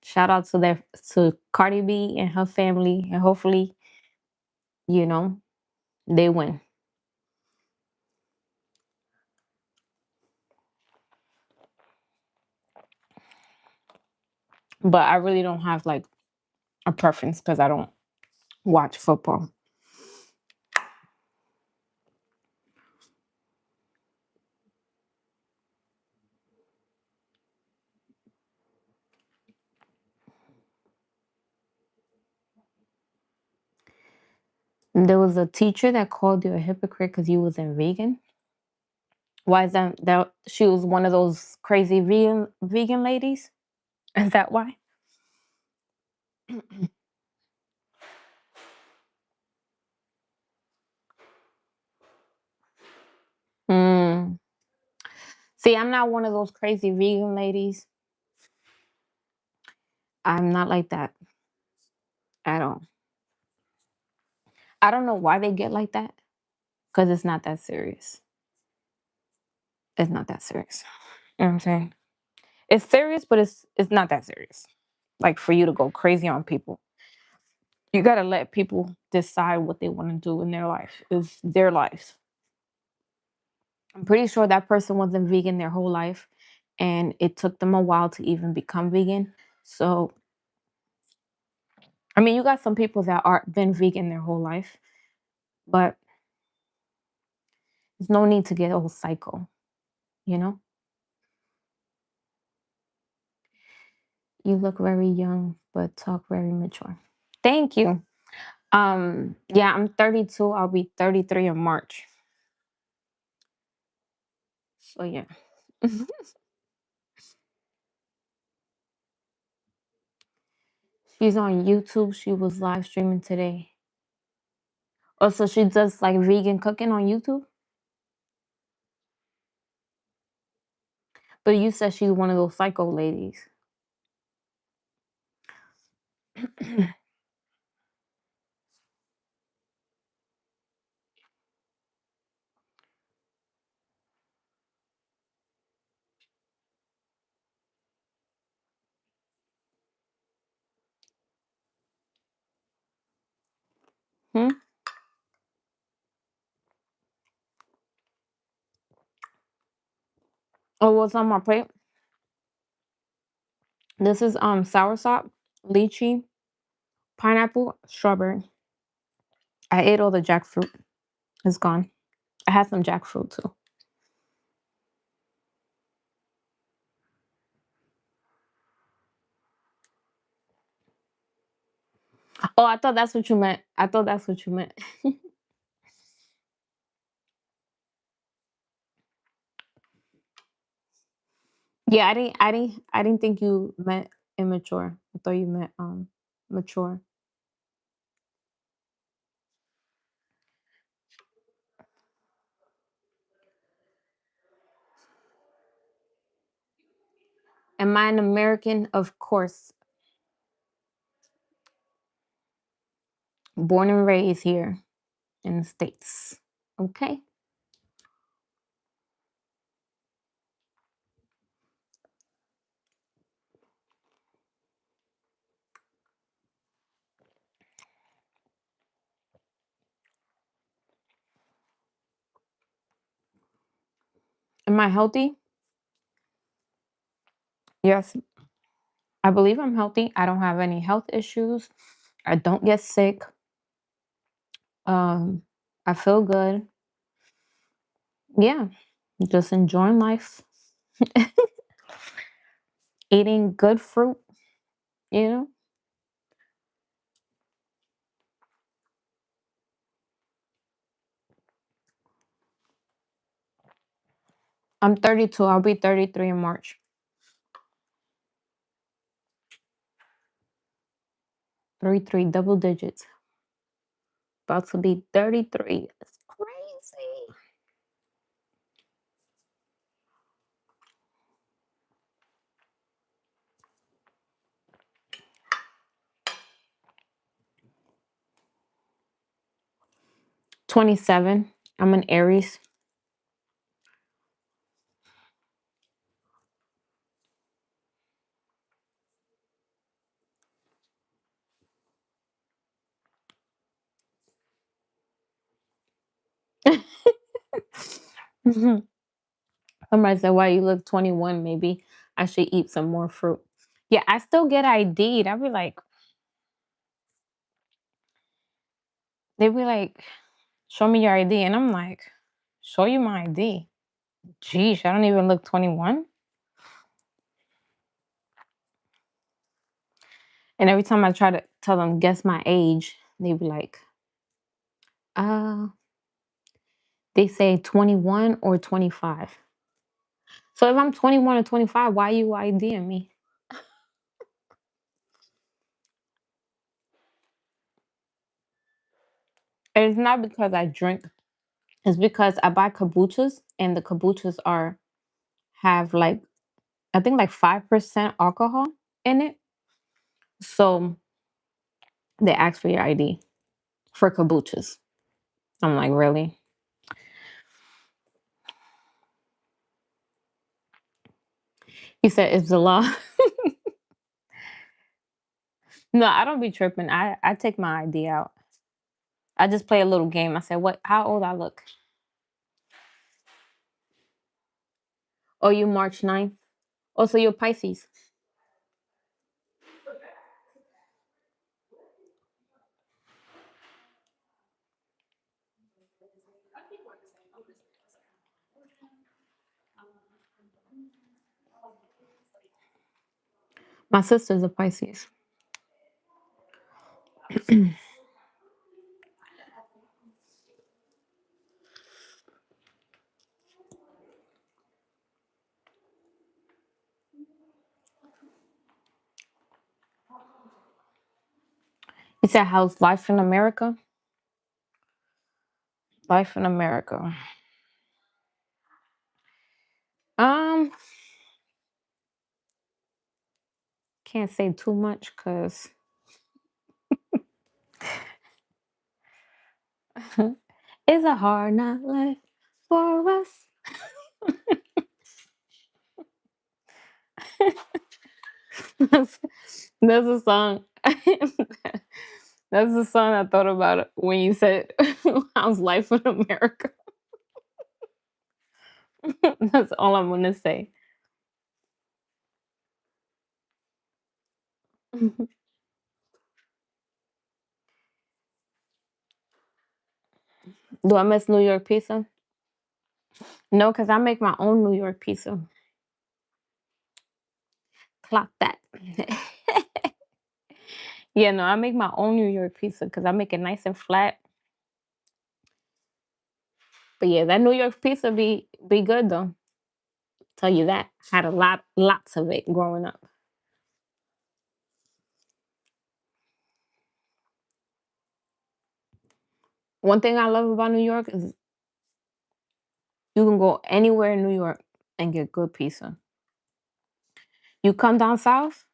shout out to Cardi B and her family and hopefully, you know, they win. But I really don't have like a preference because I don't watch football. There was a teacher that called you a hypocrite because you wasn't vegan. Why is that she was one of those crazy vegan ladies? Is that why? Mm. See, I'm not one of those crazy vegan ladies. I'm not like that at all. I don't know why they get like that because it's not that serious. It's not that serious. You know what I'm saying? It's serious, but it's not that serious. Like for you to go crazy on people. You gotta let people decide what they want to do in their life. It's their life. I'm pretty sure that person wasn't vegan their whole life, and it took them a while to even become vegan. So, I mean, you got some people that are been vegan their whole life, but there's no need to get a whole cycle. You know, you look very young, but talk very mature. Thank you. Yeah, I'm 32. I'll be 33 in March. So yeah. She's on YouTube. She was live streaming today. Oh, so she does like vegan cooking on YouTube? But you said she's one of those psycho ladies. Hmm? Oh, what's on my plate? This is soursop, lychee, pineapple, strawberry. I ate all the jackfruit. It's gone. I had some jackfruit too. Oh, I thought that's what you meant. I thought that's what you meant. Yeah, I didn't think you meant immature. I thought you meant mature. Am I an American? Of course. Born and raised here in the States. Okay. Am I healthy? Yes. I believe I'm healthy. I don't have any health issues. I don't get sick. Um, I feel good. Yeah, just enjoying life, eating good fruit, you know. I'm 32. I'll be 33 in March. 33 double digits. About to be 33. That's crazy. 27. I'm an Aries. Somebody said, "Why you look 21? Maybe I should eat some more fruit." Yeah, I still get ID'd. I'd be like, they'd be like, "Show me your ID," and I'm like, "Show you my ID." Geez, I don't even look 21. And every time I try to tell them guess my age, they be like, uh, they say 21 or 25. So if I'm 21 or 25, why you IDing me? And it's not because I drink. It's because I buy kombuchas and the kombuchas are have like I think like 5% alcohol in it. So they ask for your ID for kombuchas. I'm like, really? He said, it's the law. No, I don't be tripping. I take my ID out. I just play a little game. I said, what how old I look? Oh, you March 9th? Oh, so you're Pisces. My sister's a Pisces. He said, how's life in America? Life in America. Um, can't say too much because it's a hard not life for us. that's, that's a song. That's the song I thought about when you said, how's life in America? That's all I'm gonna say. Do I miss New York pizza? No, because I make my own New York pizza. Clock that. Yeah, no, I make my own New York pizza because I make it nice and flat. But yeah, that New York pizza be good though. Tell you that. Had a lots of it growing up. One thing I love about New York is you can go anywhere in New York and get good pizza. You come down south,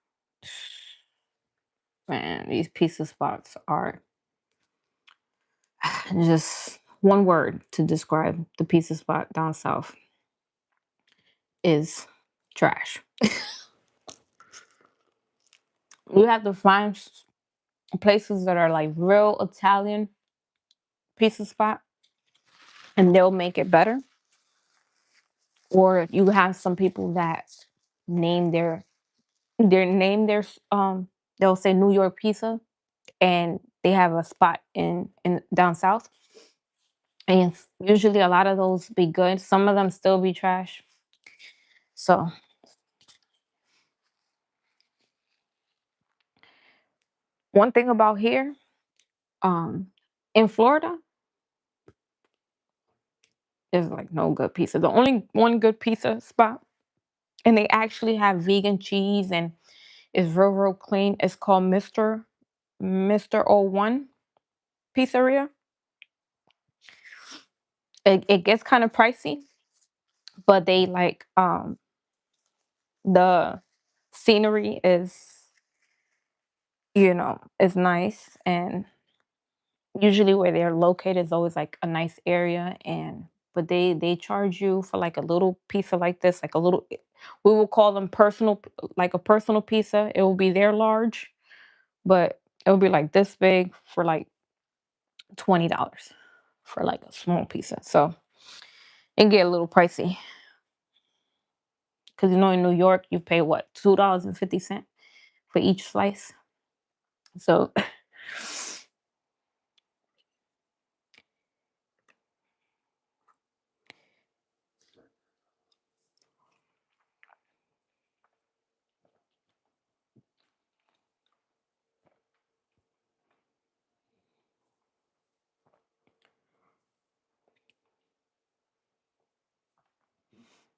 man, these pizza spots are just one word to describe the pizza spot down south is trash. You have to find places that are like real Italian pizza spot and they'll make it better. Or you have some people that name their they'll say New York pizza and they have a spot in down south. And usually a lot of those be good. Some of them still be trash. So one thing about here, um, in Florida, There's like no good pizza. The only one good pizza spot, and they actually have vegan cheese and it's real clean. It's called Mr. O1 Pizzeria. It gets kind of pricey, but they like the scenery is nice, and usually where they're located is always like a nice area, and but they charge you for like a little pizza like this, like a little, we will call them like a personal pizza. It will be their large, but it will be like this big for like $20 for like a small pizza. So it get a little pricey because in New York you pay what, $2.50 for each slice. So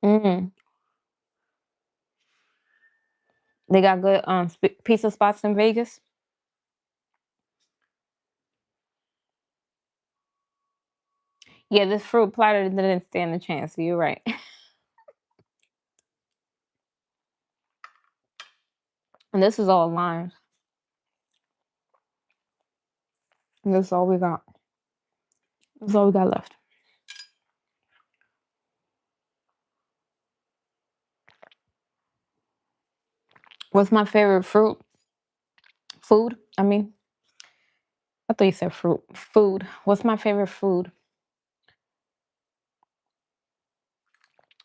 mm, they got good pizza spots in Vegas. Yeah, this fruit platter didn't stand a chance. You're right. And this is all lime. And this is all we got. That's all we got left. What's my favorite fruit? Food? I mean, I thought you said fruit. Food. What's my favorite food?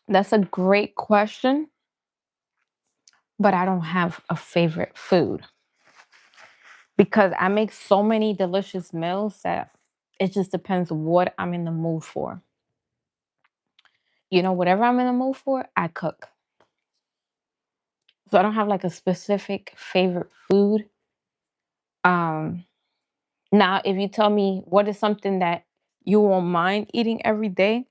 That's a great question, but I don't have a favorite food because I make so many delicious meals that it just depends what I'm in the mood for. Whatever I'm in the mood for, I cook. So I don't have like a specific favorite food. Um, Now, if you tell me what is something that you won't mind eating every day,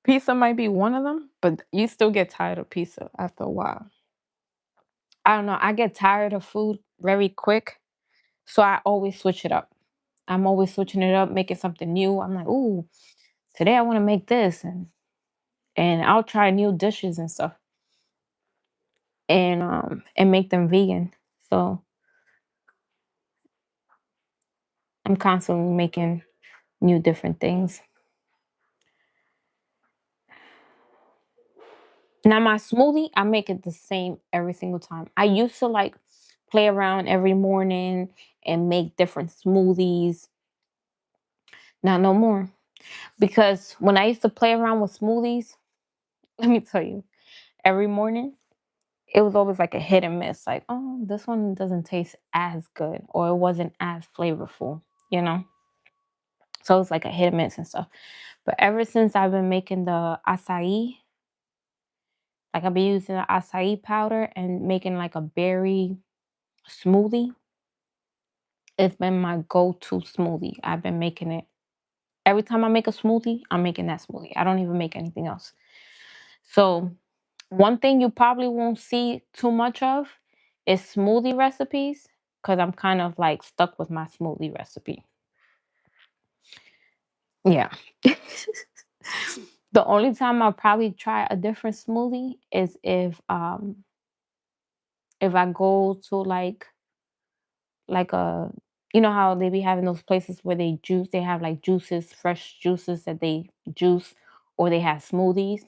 pizza might be one of them, but you still get tired of pizza after a while. I don't know. I get tired of food very quick, so I always switch it up. I'm always switching it up, making something new. I'm like, ooh, today I want to make this, and I'll try new dishes and stuff, and make them vegan. So I'm constantly making new different things. Now my smoothie, I make it the same every single time. I used to like play around every morning and make different smoothies. Not no more. Because when I used to play around with smoothies, let me tell you, every morning it was always like a hit and miss. Like, oh, this one doesn't taste as good, or it wasn't as flavorful, you know? So it's like a hit and miss and stuff. But ever since I've been making the acai, like I've been using the acai powder and making like a berry smoothie, it's been my go-to smoothie. I've been making it every time I make a smoothie, I'm making that smoothie. I don't even make anything else. So, one thing you probably won't see too much of is smoothie recipes because I'm kind of like stuck with my smoothie recipe. Yeah. The only time I'll probably try a different smoothie is if I go to like a, how they be having those places where they have like juices, fresh juices that they juice, or they have smoothies.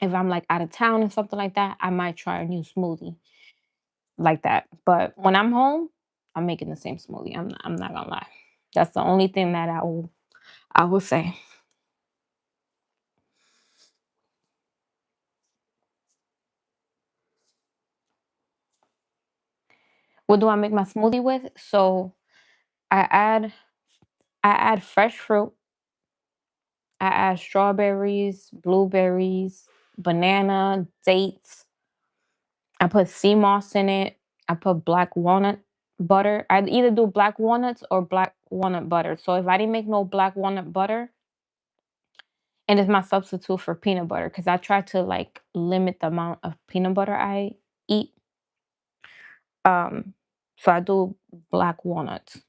If I'm like out of town and something like that, I might try a new smoothie like that. But when I'm home, I'm making the same smoothie. I'm not gonna lie. That's the only thing that I will say. What do I make my smoothie with? So I add I add fresh fruit. I add strawberries, blueberries, banana, dates. I put sea moss in it. I put black walnut. butter. I'd either do black walnuts or black walnut butter. So if I didn't make no black walnut butter, and it's my substitute for peanut butter, because I try to like limit the amount of peanut butter I eat. Um, so I do black walnuts,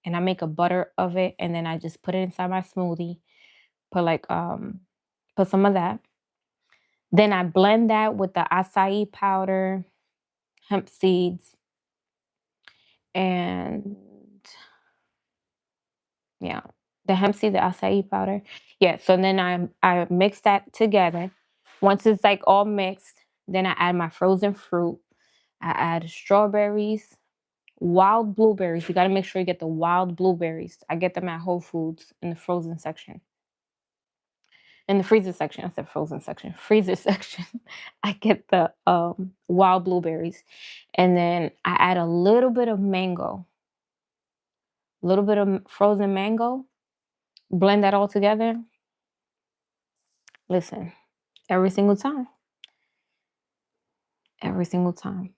and I make a butter of it, and then I just put it inside my smoothie. Put like put some of that. Then I blend that with the acai powder, hemp seeds, and yeah, the hemp seed, the acai powder. Yeah, so then I mix that together. Once it's like all mixed, then I add my frozen fruit. I add strawberries, wild blueberries. You got to make sure you get the wild blueberries. I get them at Whole Foods in the frozen section. In the freezer section, I said frozen section, freezer section. I get the wild blueberries, and then I add a little bit of mango, a little bit of frozen mango. Blend that all together. Listen, every single time, every single time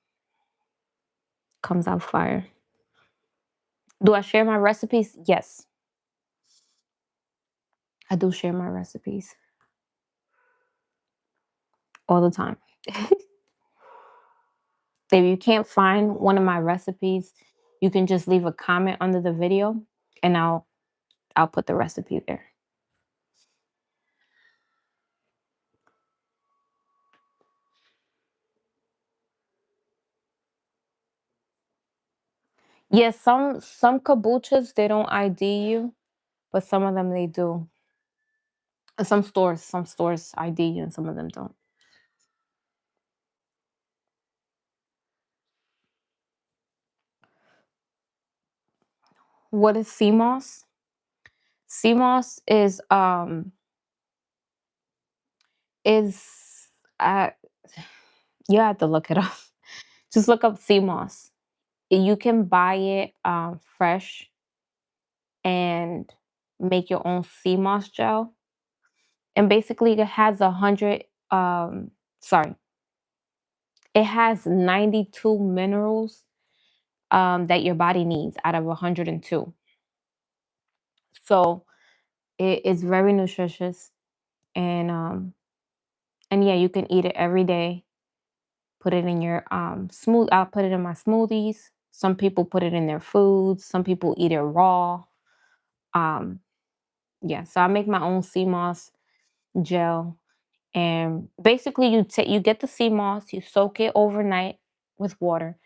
comes out fire. Do I share my recipes? Yes, I do share my recipes all the time. If you can't find one of my recipes, you can just leave a comment under the video, and I'll put the recipe there. Yes, some kombuchas they don't ID you, but some of them they do. Some stores ID you, and some of them don't. What is CMOS? CMOS is uh you have to look it up. Just look up CMOS. You can buy it fresh and make your own CMOS gel. And basically it has 100 sorry, it has 92 minerals that your body needs out of 102. So it is very nutritious, and yeah, you can eat it every day. Put it in your smooth. I'll put it in my smoothies. Some people put it in their foods. Some people eat it raw. Um, yeah, so I make my own sea moss gel, and basically you get the sea moss, you soak it overnight with water.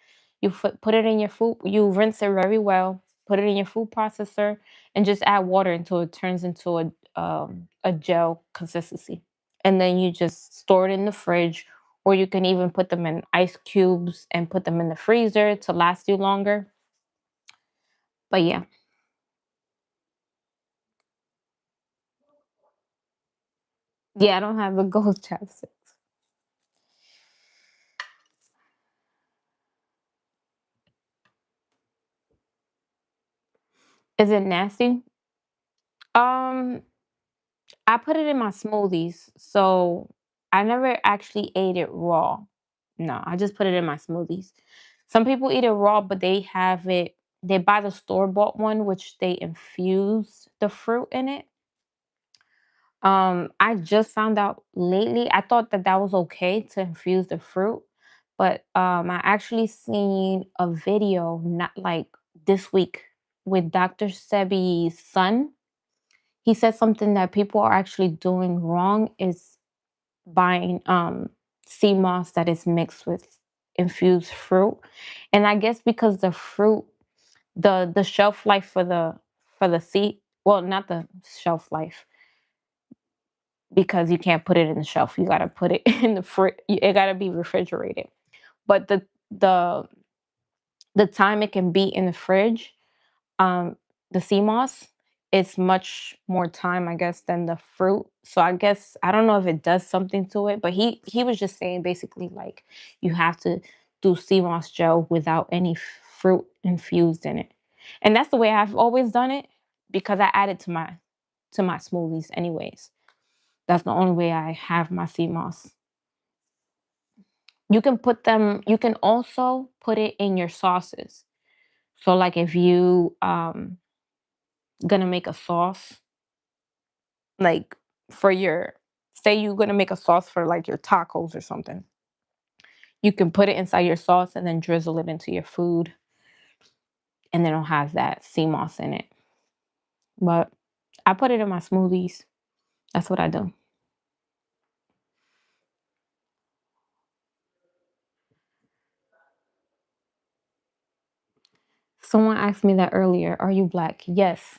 You put it in your food. You rinse it very well. Put it in your food processor, and just add water until it turns into a gel consistency. And then you just store it in the fridge, or you can even put them in ice cubes and put them in the freezer to last you longer. But yeah, yeah, I don't have the gold chapstick. Is it nasty? Um, I put it in my smoothies, so I never actually ate it raw. No, I just put it in my smoothies. Some people eat it raw, but they buy the store bought one, which they infuse the fruit in it. I just found out lately. I thought that that was okay to infuse the fruit, but I actually seen a video not like this week with Dr. Sebi's son. He said something that people are actually doing wrong is buying sea moss that is mixed with infused fruit. And I guess because the fruit, the shelf life for the seed, well, not the shelf life, because you can't put it in the shelf. You got to put it in the fridge. It got to be refrigerated. But the time it can be in the fridge, um, the sea moss, it's much more time, I guess, than the fruit. So I guess I don't know if it does something to it, but he was just saying basically like you have to do sea moss gel without any fruit infused in it, and that's the way I've always done it because I add it to my smoothies anyways. That's the only way I have my sea moss. You can also put it in your sauces. So like if you gonna make a sauce, like for your, say you're gonna make a sauce for like your tacos or something, you can put it inside your sauce and then drizzle it into your food, and then it'll have that sea moss in it. But I put it in my smoothies. That's what I do. Someone asked me that earlier. Are you black? Yes.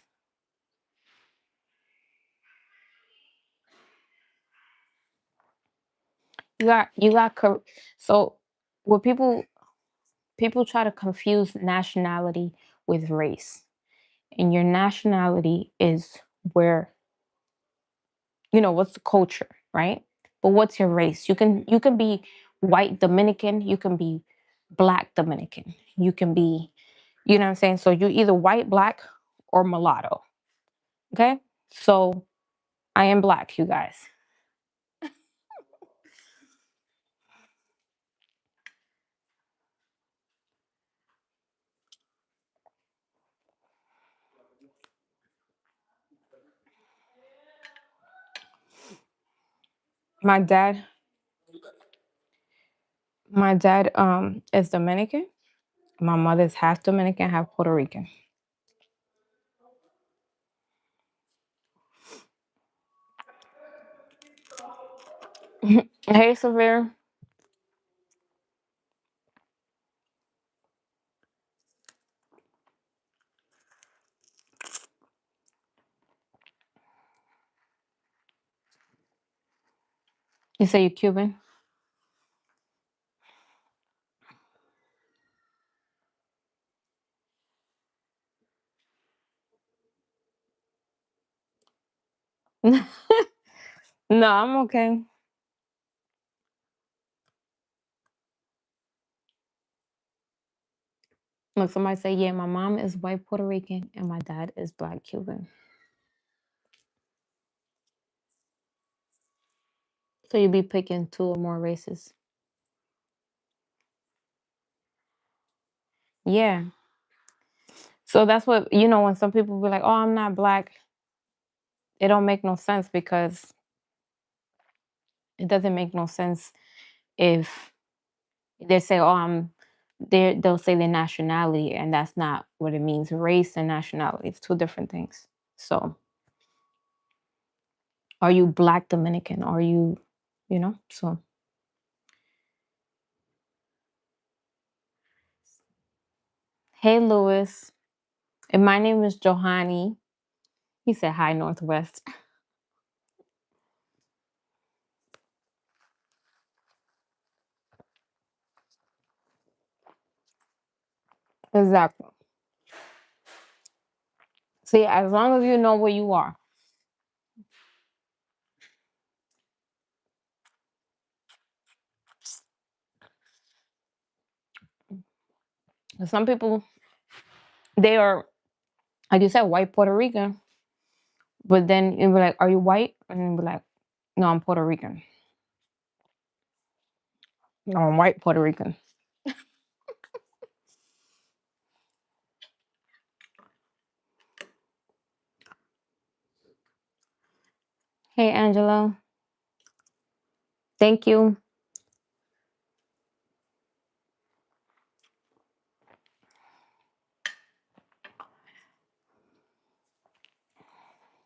So what people try to confuse nationality with race. And your nationality is where, what's the culture, right? But what's your race? You can be white Dominican, you can be black Dominican. You can be, you know what I'm saying? So you're either white, black, or mulatto. Okay? So I am black, you guys. My dad, my dad is Dominican. My mother's half Dominican, half Puerto Rican. Hey, Severe. You say you're Cuban? No, I'm okay. Look, somebody say, yeah, my mom is white Puerto Rican and my dad is black Cuban. So you be picking two or more races. Yeah. So that's what, when some people be like, oh, I'm not black, it don't make no sense because it doesn't make no sense if they say, oh, they'll say their nationality, and that's not what it means. Race and nationality, it's two different things. So are you black Dominican? Are you, so hey, Lewis. And my name is Johanny. He said, hi, Northwest. Exactly. See, as long as you know where you are. Some people, they are, like you said, white Puerto Rican, but then you'll be like, are you white? And then be like, no, I'm Puerto Rican. No, I'm white Puerto Rican. Hey, Angela. Thank you.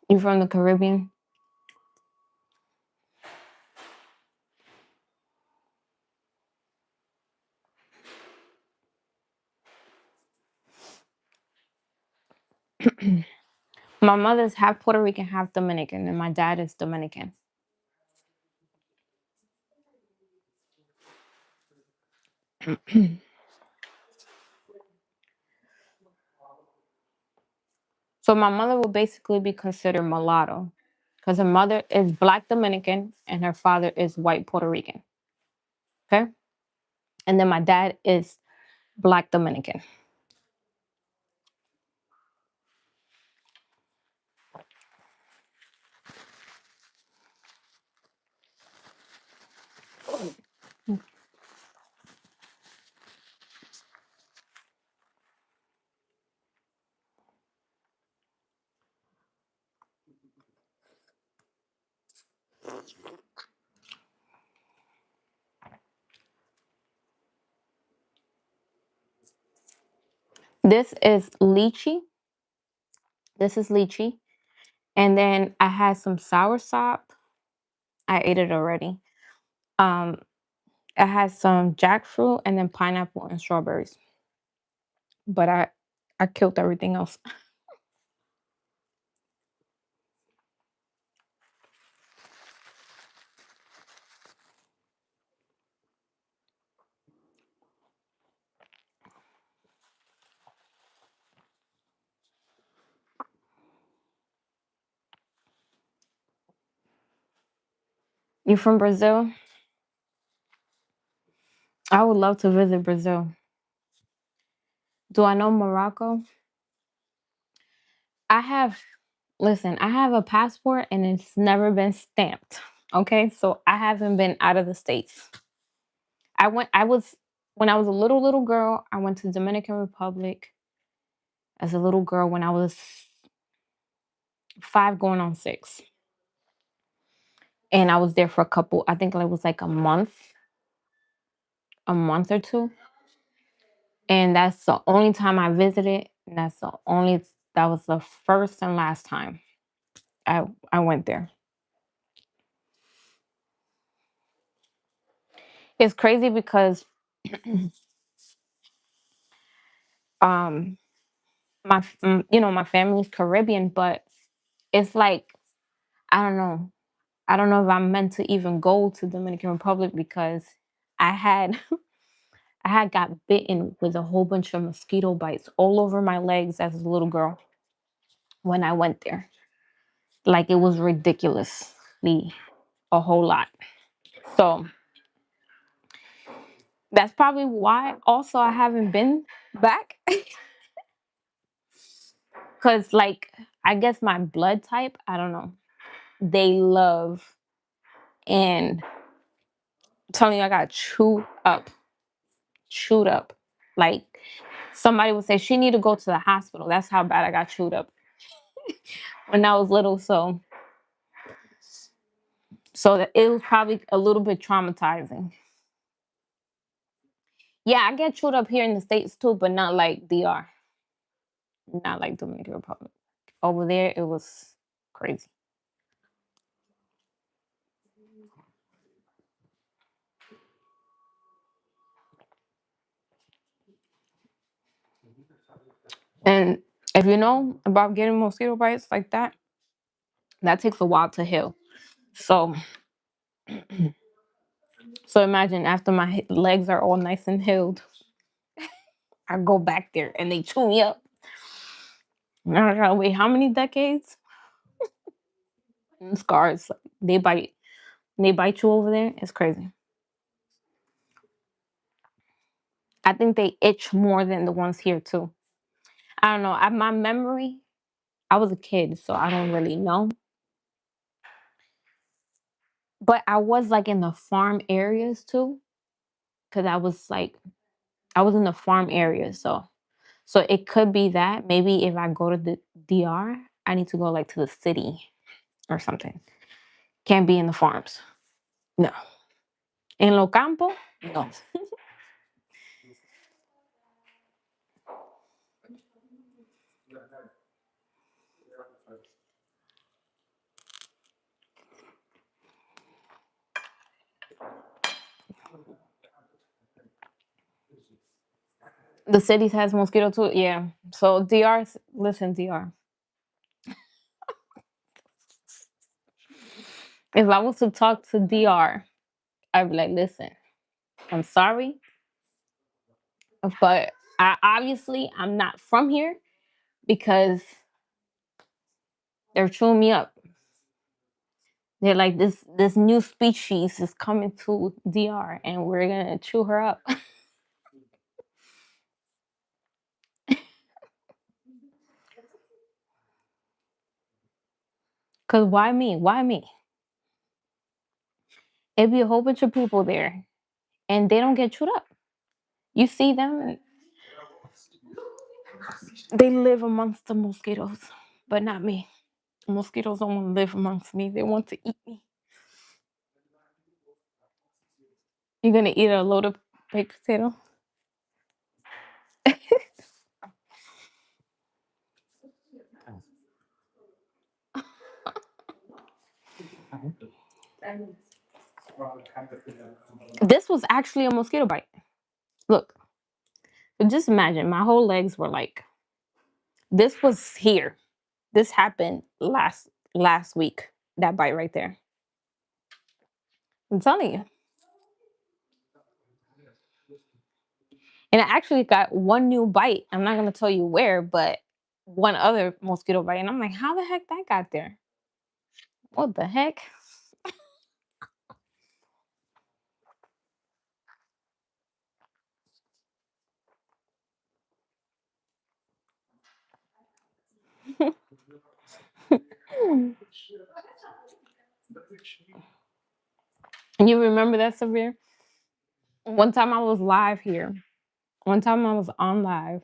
You from the Caribbean? My mother's half Puerto Rican, half Dominican, and my dad is Dominican. So my mother will basically be considered mulatto because her mother is black Dominican and her father is white Puerto Rican. Okay. And then my dad is black Dominican. This is lychee. This is lychee. And then I had some soursop. I ate it already. Um, I had some jackfruit and then pineapple and strawberries. But I killed everything else. You from Brazil? I would love to visit Brazil. Do I know Morocco? I have listen, I have a passport and it's never been stamped. Okay? So I haven't been out of the States. I was when I was a little girl, I went to Dominican Republic as a little girl when I was 5 going on 6. And I was there for a couple, I think it was like a month or two. And that's the only time I visited. And that was the first and last time I went there. It's crazy because um my family's Caribbean, but it's like I don't know. I don't know if I'm meant to even go to Dominican Republic because I had I had got bitten with a whole bunch of mosquito bites all over my legs as a little girl when I went there. Like it was ridiculously a whole lot. So that's probably why also I haven't been back. Cause like I guess my blood type, I don't know. They love and I'm telling you I got chewed up. Like somebody would say she need to go to the hospital. That's how bad I got chewed up when I was little. So that it was probably a little bit traumatizing. Yeah, I get chewed up here in the States too, but not like DR, not like Dominican Republic. Over there, it was crazy. And if you know about getting mosquito bites like that takes a while to heal. So, so imagine after my legs are all nice and healed, I go back there and they chew me up. And I gotta wait how many decades? And scars, they bite. They bite you over there. It's crazy. I think they itch more than the ones here too. I don't know. My memory, I was a kid, so I don't really know. But I was like in the farm areas too, because I was in the farm area, so it could be that maybe if I go to the DR, I need to go like to the city or something. Can't be in the farms. No. En lo campo, no. The cities has mosquito too. Yeah. So DR, listen, DR. If I was to talk to DR, I'd be like, listen, I'm sorry, but I'm not from here because they're chewing me up. They're like this new species is coming to DR and we're gonna chew her up. Cause why me? Why me? It'd be a whole bunch of people there and they don't get chewed up. You see them and they live amongst the mosquitoes, but not me. Mosquitoes don't want to live amongst me. They want to eat me. You're gonna eat a load of baked potato? This was actually a mosquito bite. Look, so just imagine my whole legs were like, this was here. This happened last week. That bite right there. I'm telling you. And I actually got one new bite. I'm not gonna tell you where, but one other mosquito bite. And I'm like, how the heck that got there? What the heck? You remember that, Severe? One time I was live here. One time I was on live,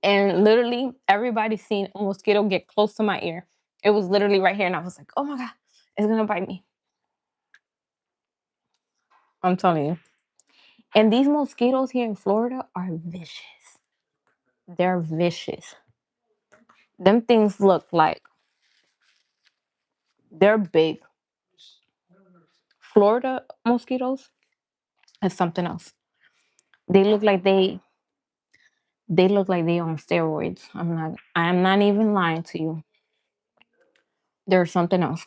and literally everybody seen a mosquito get close to my ear. It was literally right here, and I was like, "Oh my god, it's gonna bite me!" I'm telling you. And these mosquitoes here in Florida are vicious. They're vicious. Them things look like they're big. Florida mosquitoes is something else. They look like they look like they on steroids. I'm not even lying to you. They're something else.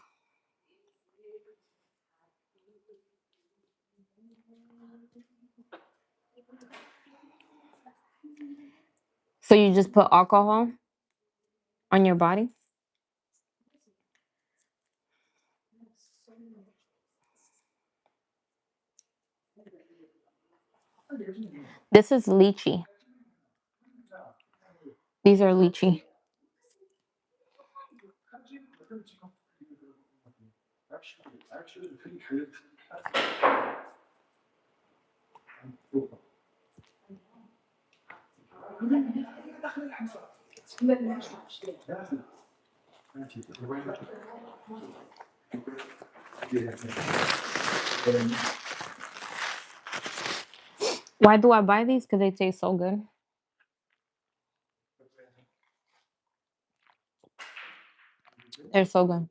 So you just put alcohol on your body? This is lychee. These are lychee. Why do I buy these? Because they taste so good. They're so good.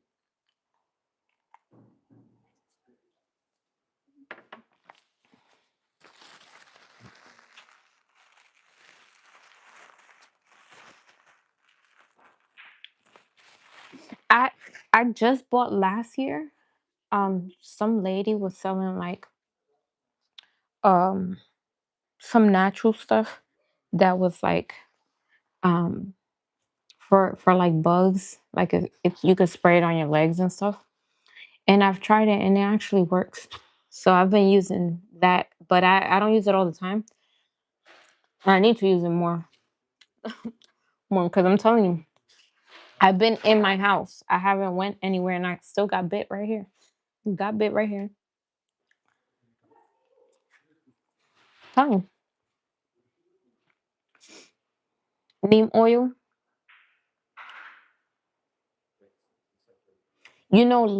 I I just bought last year. Some lady was selling like um some natural stuff that was like um for like bugs. Like if you could spray it on your legs and stuff. And I've tried it and it actually works. So I've been using that, but I don't use it all the time. I need to use it more because I'm telling you, I've been in my house. I haven't went anywhere, and I still got bit right here. Got bit right here. Tongue. Neem oil.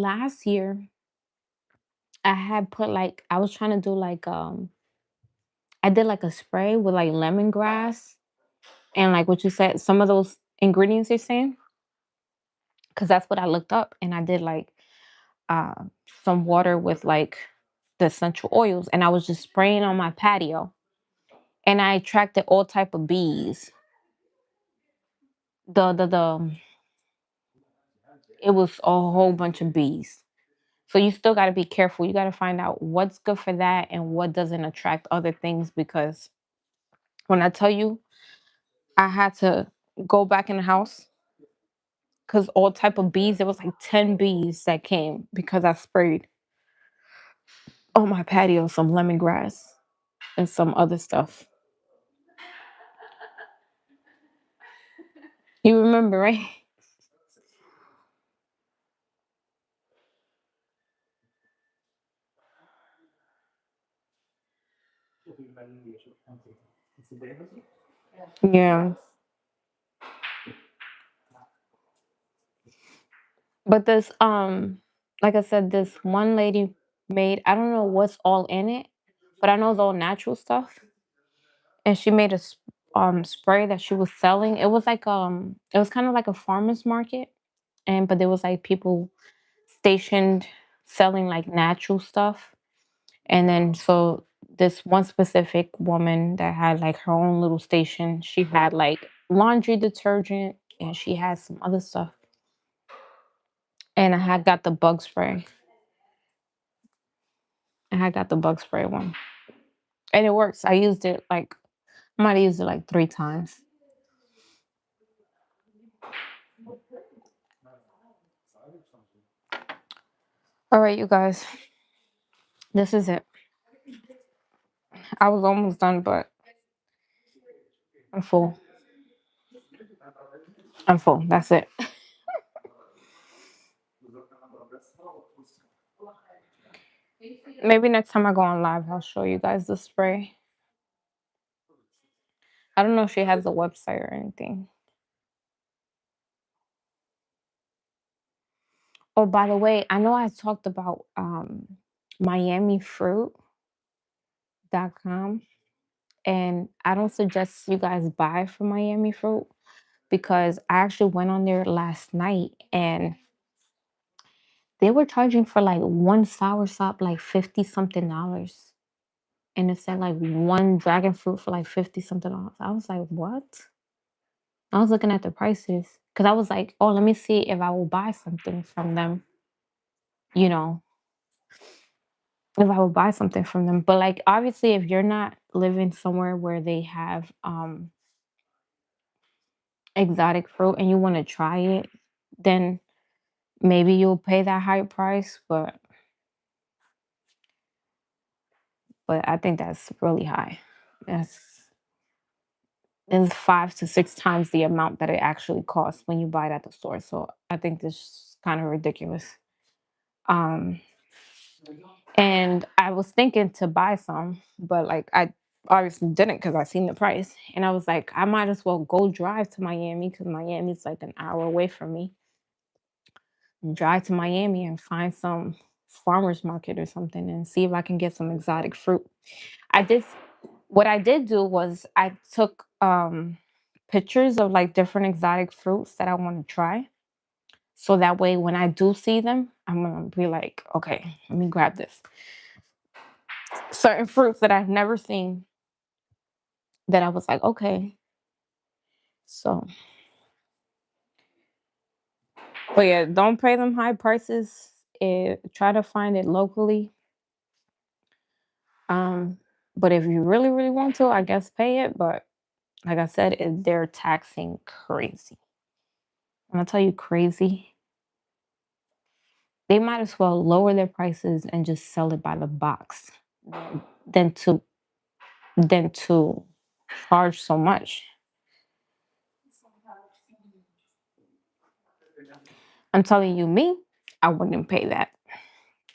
Last year I had put like I was trying to do like I did like a spray with like lemongrass and like what you said, some of those ingredients you're saying, because that's what I looked up, and I did like uh some water with like the essential oils, and I was just spraying on my patio, and I attracted all type of bees. The It was a whole bunch of bees. So you still got to be careful. You got to find out what's good for that and what doesn't attract other things, because when I tell you I had to go back in the house because all type of bees, there was like 10 bees that came because I sprayed on my patio some lemongrass and some other stuff. You remember, right? Yeah. But this like I said, this one lady made, I don't know what's all in it, but I know it's all natural stuff. And she made a spray that she was selling. It was like it was kind of like a farmer's market, and but there was like people. stationed selling like natural stuff. And then so this one specific woman that had like her own little station, she had like laundry detergent and she had some other stuff. And I had got the bug spray. I had got the bug spray one. And it works. I used it like I might have used it like 3 times. All right, you guys. This is it. I was almost done, but I'm full. I'm full. That's it. Maybe next time I go on live, I'll show you guys the spray. I don't know if she has a website or anything. Oh, by the way, I know I talked about miamifruit.com, and I don't suggest you guys buy from Miami Fruit because I actually went on there last night and they were charging for like one soursop like 50 something dollars. And it said like one dragon fruit for like 50 something dollars. I was like, what? I was looking at the prices because I was like, oh, let me see if I will buy something from them, you know, if I would buy something from them. But like obviously if you're not living somewhere where they have exotic fruit and you want to try it, then maybe you'll pay that high price, but I think that's really high. That's It's 5 to 6 times the amount that it actually costs when you buy it at the store. So I think this is kind of ridiculous. Um, and I was thinking to buy some, but like I obviously didn't because I seen the price. And I was like, I might as well go drive to Miami because Miami's like an hour away from me. Drive to Miami and find some farmers market or something and see if I can get some exotic fruit. I did what I did do was I took pictures of like different exotic fruits that I want to try. So that way when I do see them, I'm gonna be like, okay, let me grab this. Certain fruits that I've never seen that I was like, okay. So but yeah, don't pay them high prices. Try to find it locally. Um, but if you really, really want to, I guess pay it. But like I said, they're taxing crazy. I'm gonna tell you crazy. They might as well lower their prices and just sell it by the box than to than to charge so much. I'm telling you, me, I wouldn't pay that.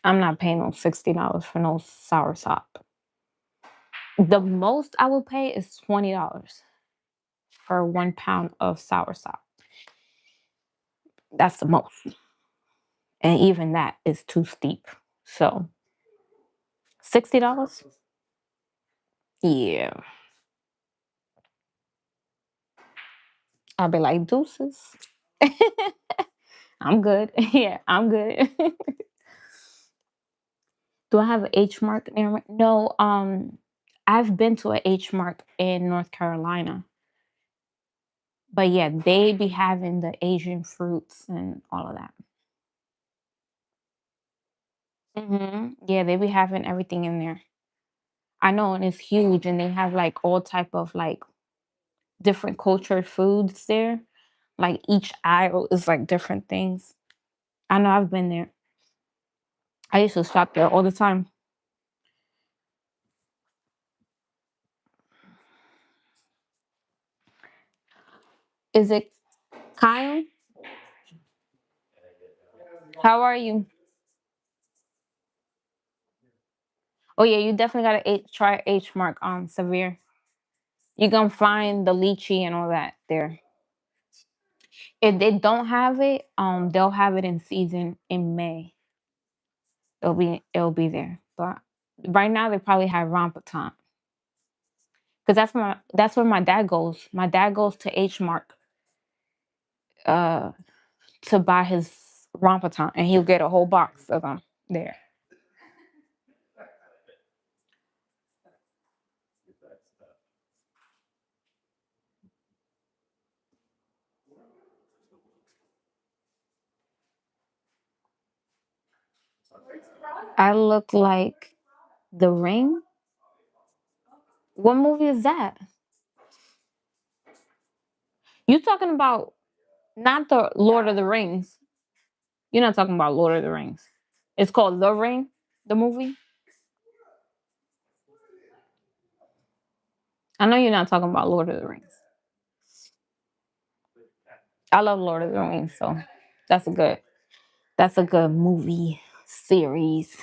I'm not paying no $60 for no soursop. The most I will pay is $20 for 1 pound of soursop. That's the most. And even that is too steep. So $60? Yeah. I'll be like deuces. I'm good. Yeah, I'm good. Do I have an H mark near me? No, I've been to a H mark in North Carolina. But yeah, they be having the Asian fruits and all of that. Yeah, they be having everything in there. I know, and it's huge, and they have like all type of like different cultured foods there. Like each aisle is like different things. I know I've been there. I used to shop there all the time. Is it Kyle? How are you? Oh yeah, you definitely gotta try H mark severe. You're gonna find the lychee and all that there. If they don't have it, they'll have it in season in May. It'll be there. But right now they probably have rambutan. Because that's where my dad goes. My dad goes to H Mark uh to buy his Rompiton, and he'll get a whole box of them there. I look like the Ring. What movie is that? You talking about not the Lord of the Rings? You're not talking about Lord of the Rings. It's called The Ring, the movie. I know you're not talking about Lord of the Rings. I love Lord of the Rings, so that's a good that's a good movie series.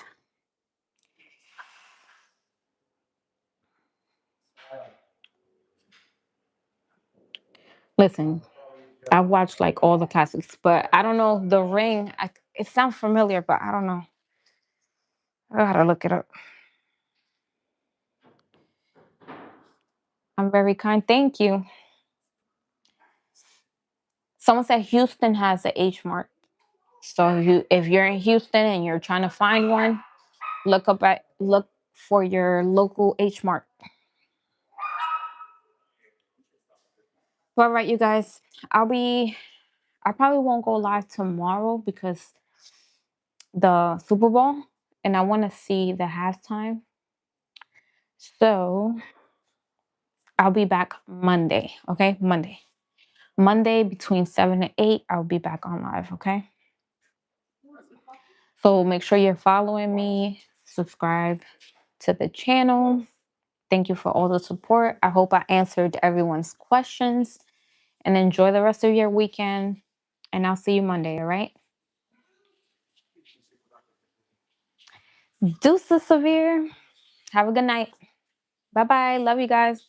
Listen, I watched like all the classics, but I don't know The Ring. It sounds familiar, but I don't know. I gotta look it up. I'm very kind. Thank you. Someone said Houston has a H mark. So if you're in Houston and you're trying to find one, look for your local H mark. All right, you guys. I probably won't go live tomorrow because the Super Bowl and I want to see the halftime. So I'll be back Monday. Okay, Monday. Monday between 7 and 8, I'll be back on live. Okay. So make sure you're following me, subscribe to the channel. Thank you for all the support. I hope I answered everyone's questions and enjoy the rest of your weekend. And I'll see you Monday. All right. Deuces, Severe. Have a good night. Bye bye. Love you guys.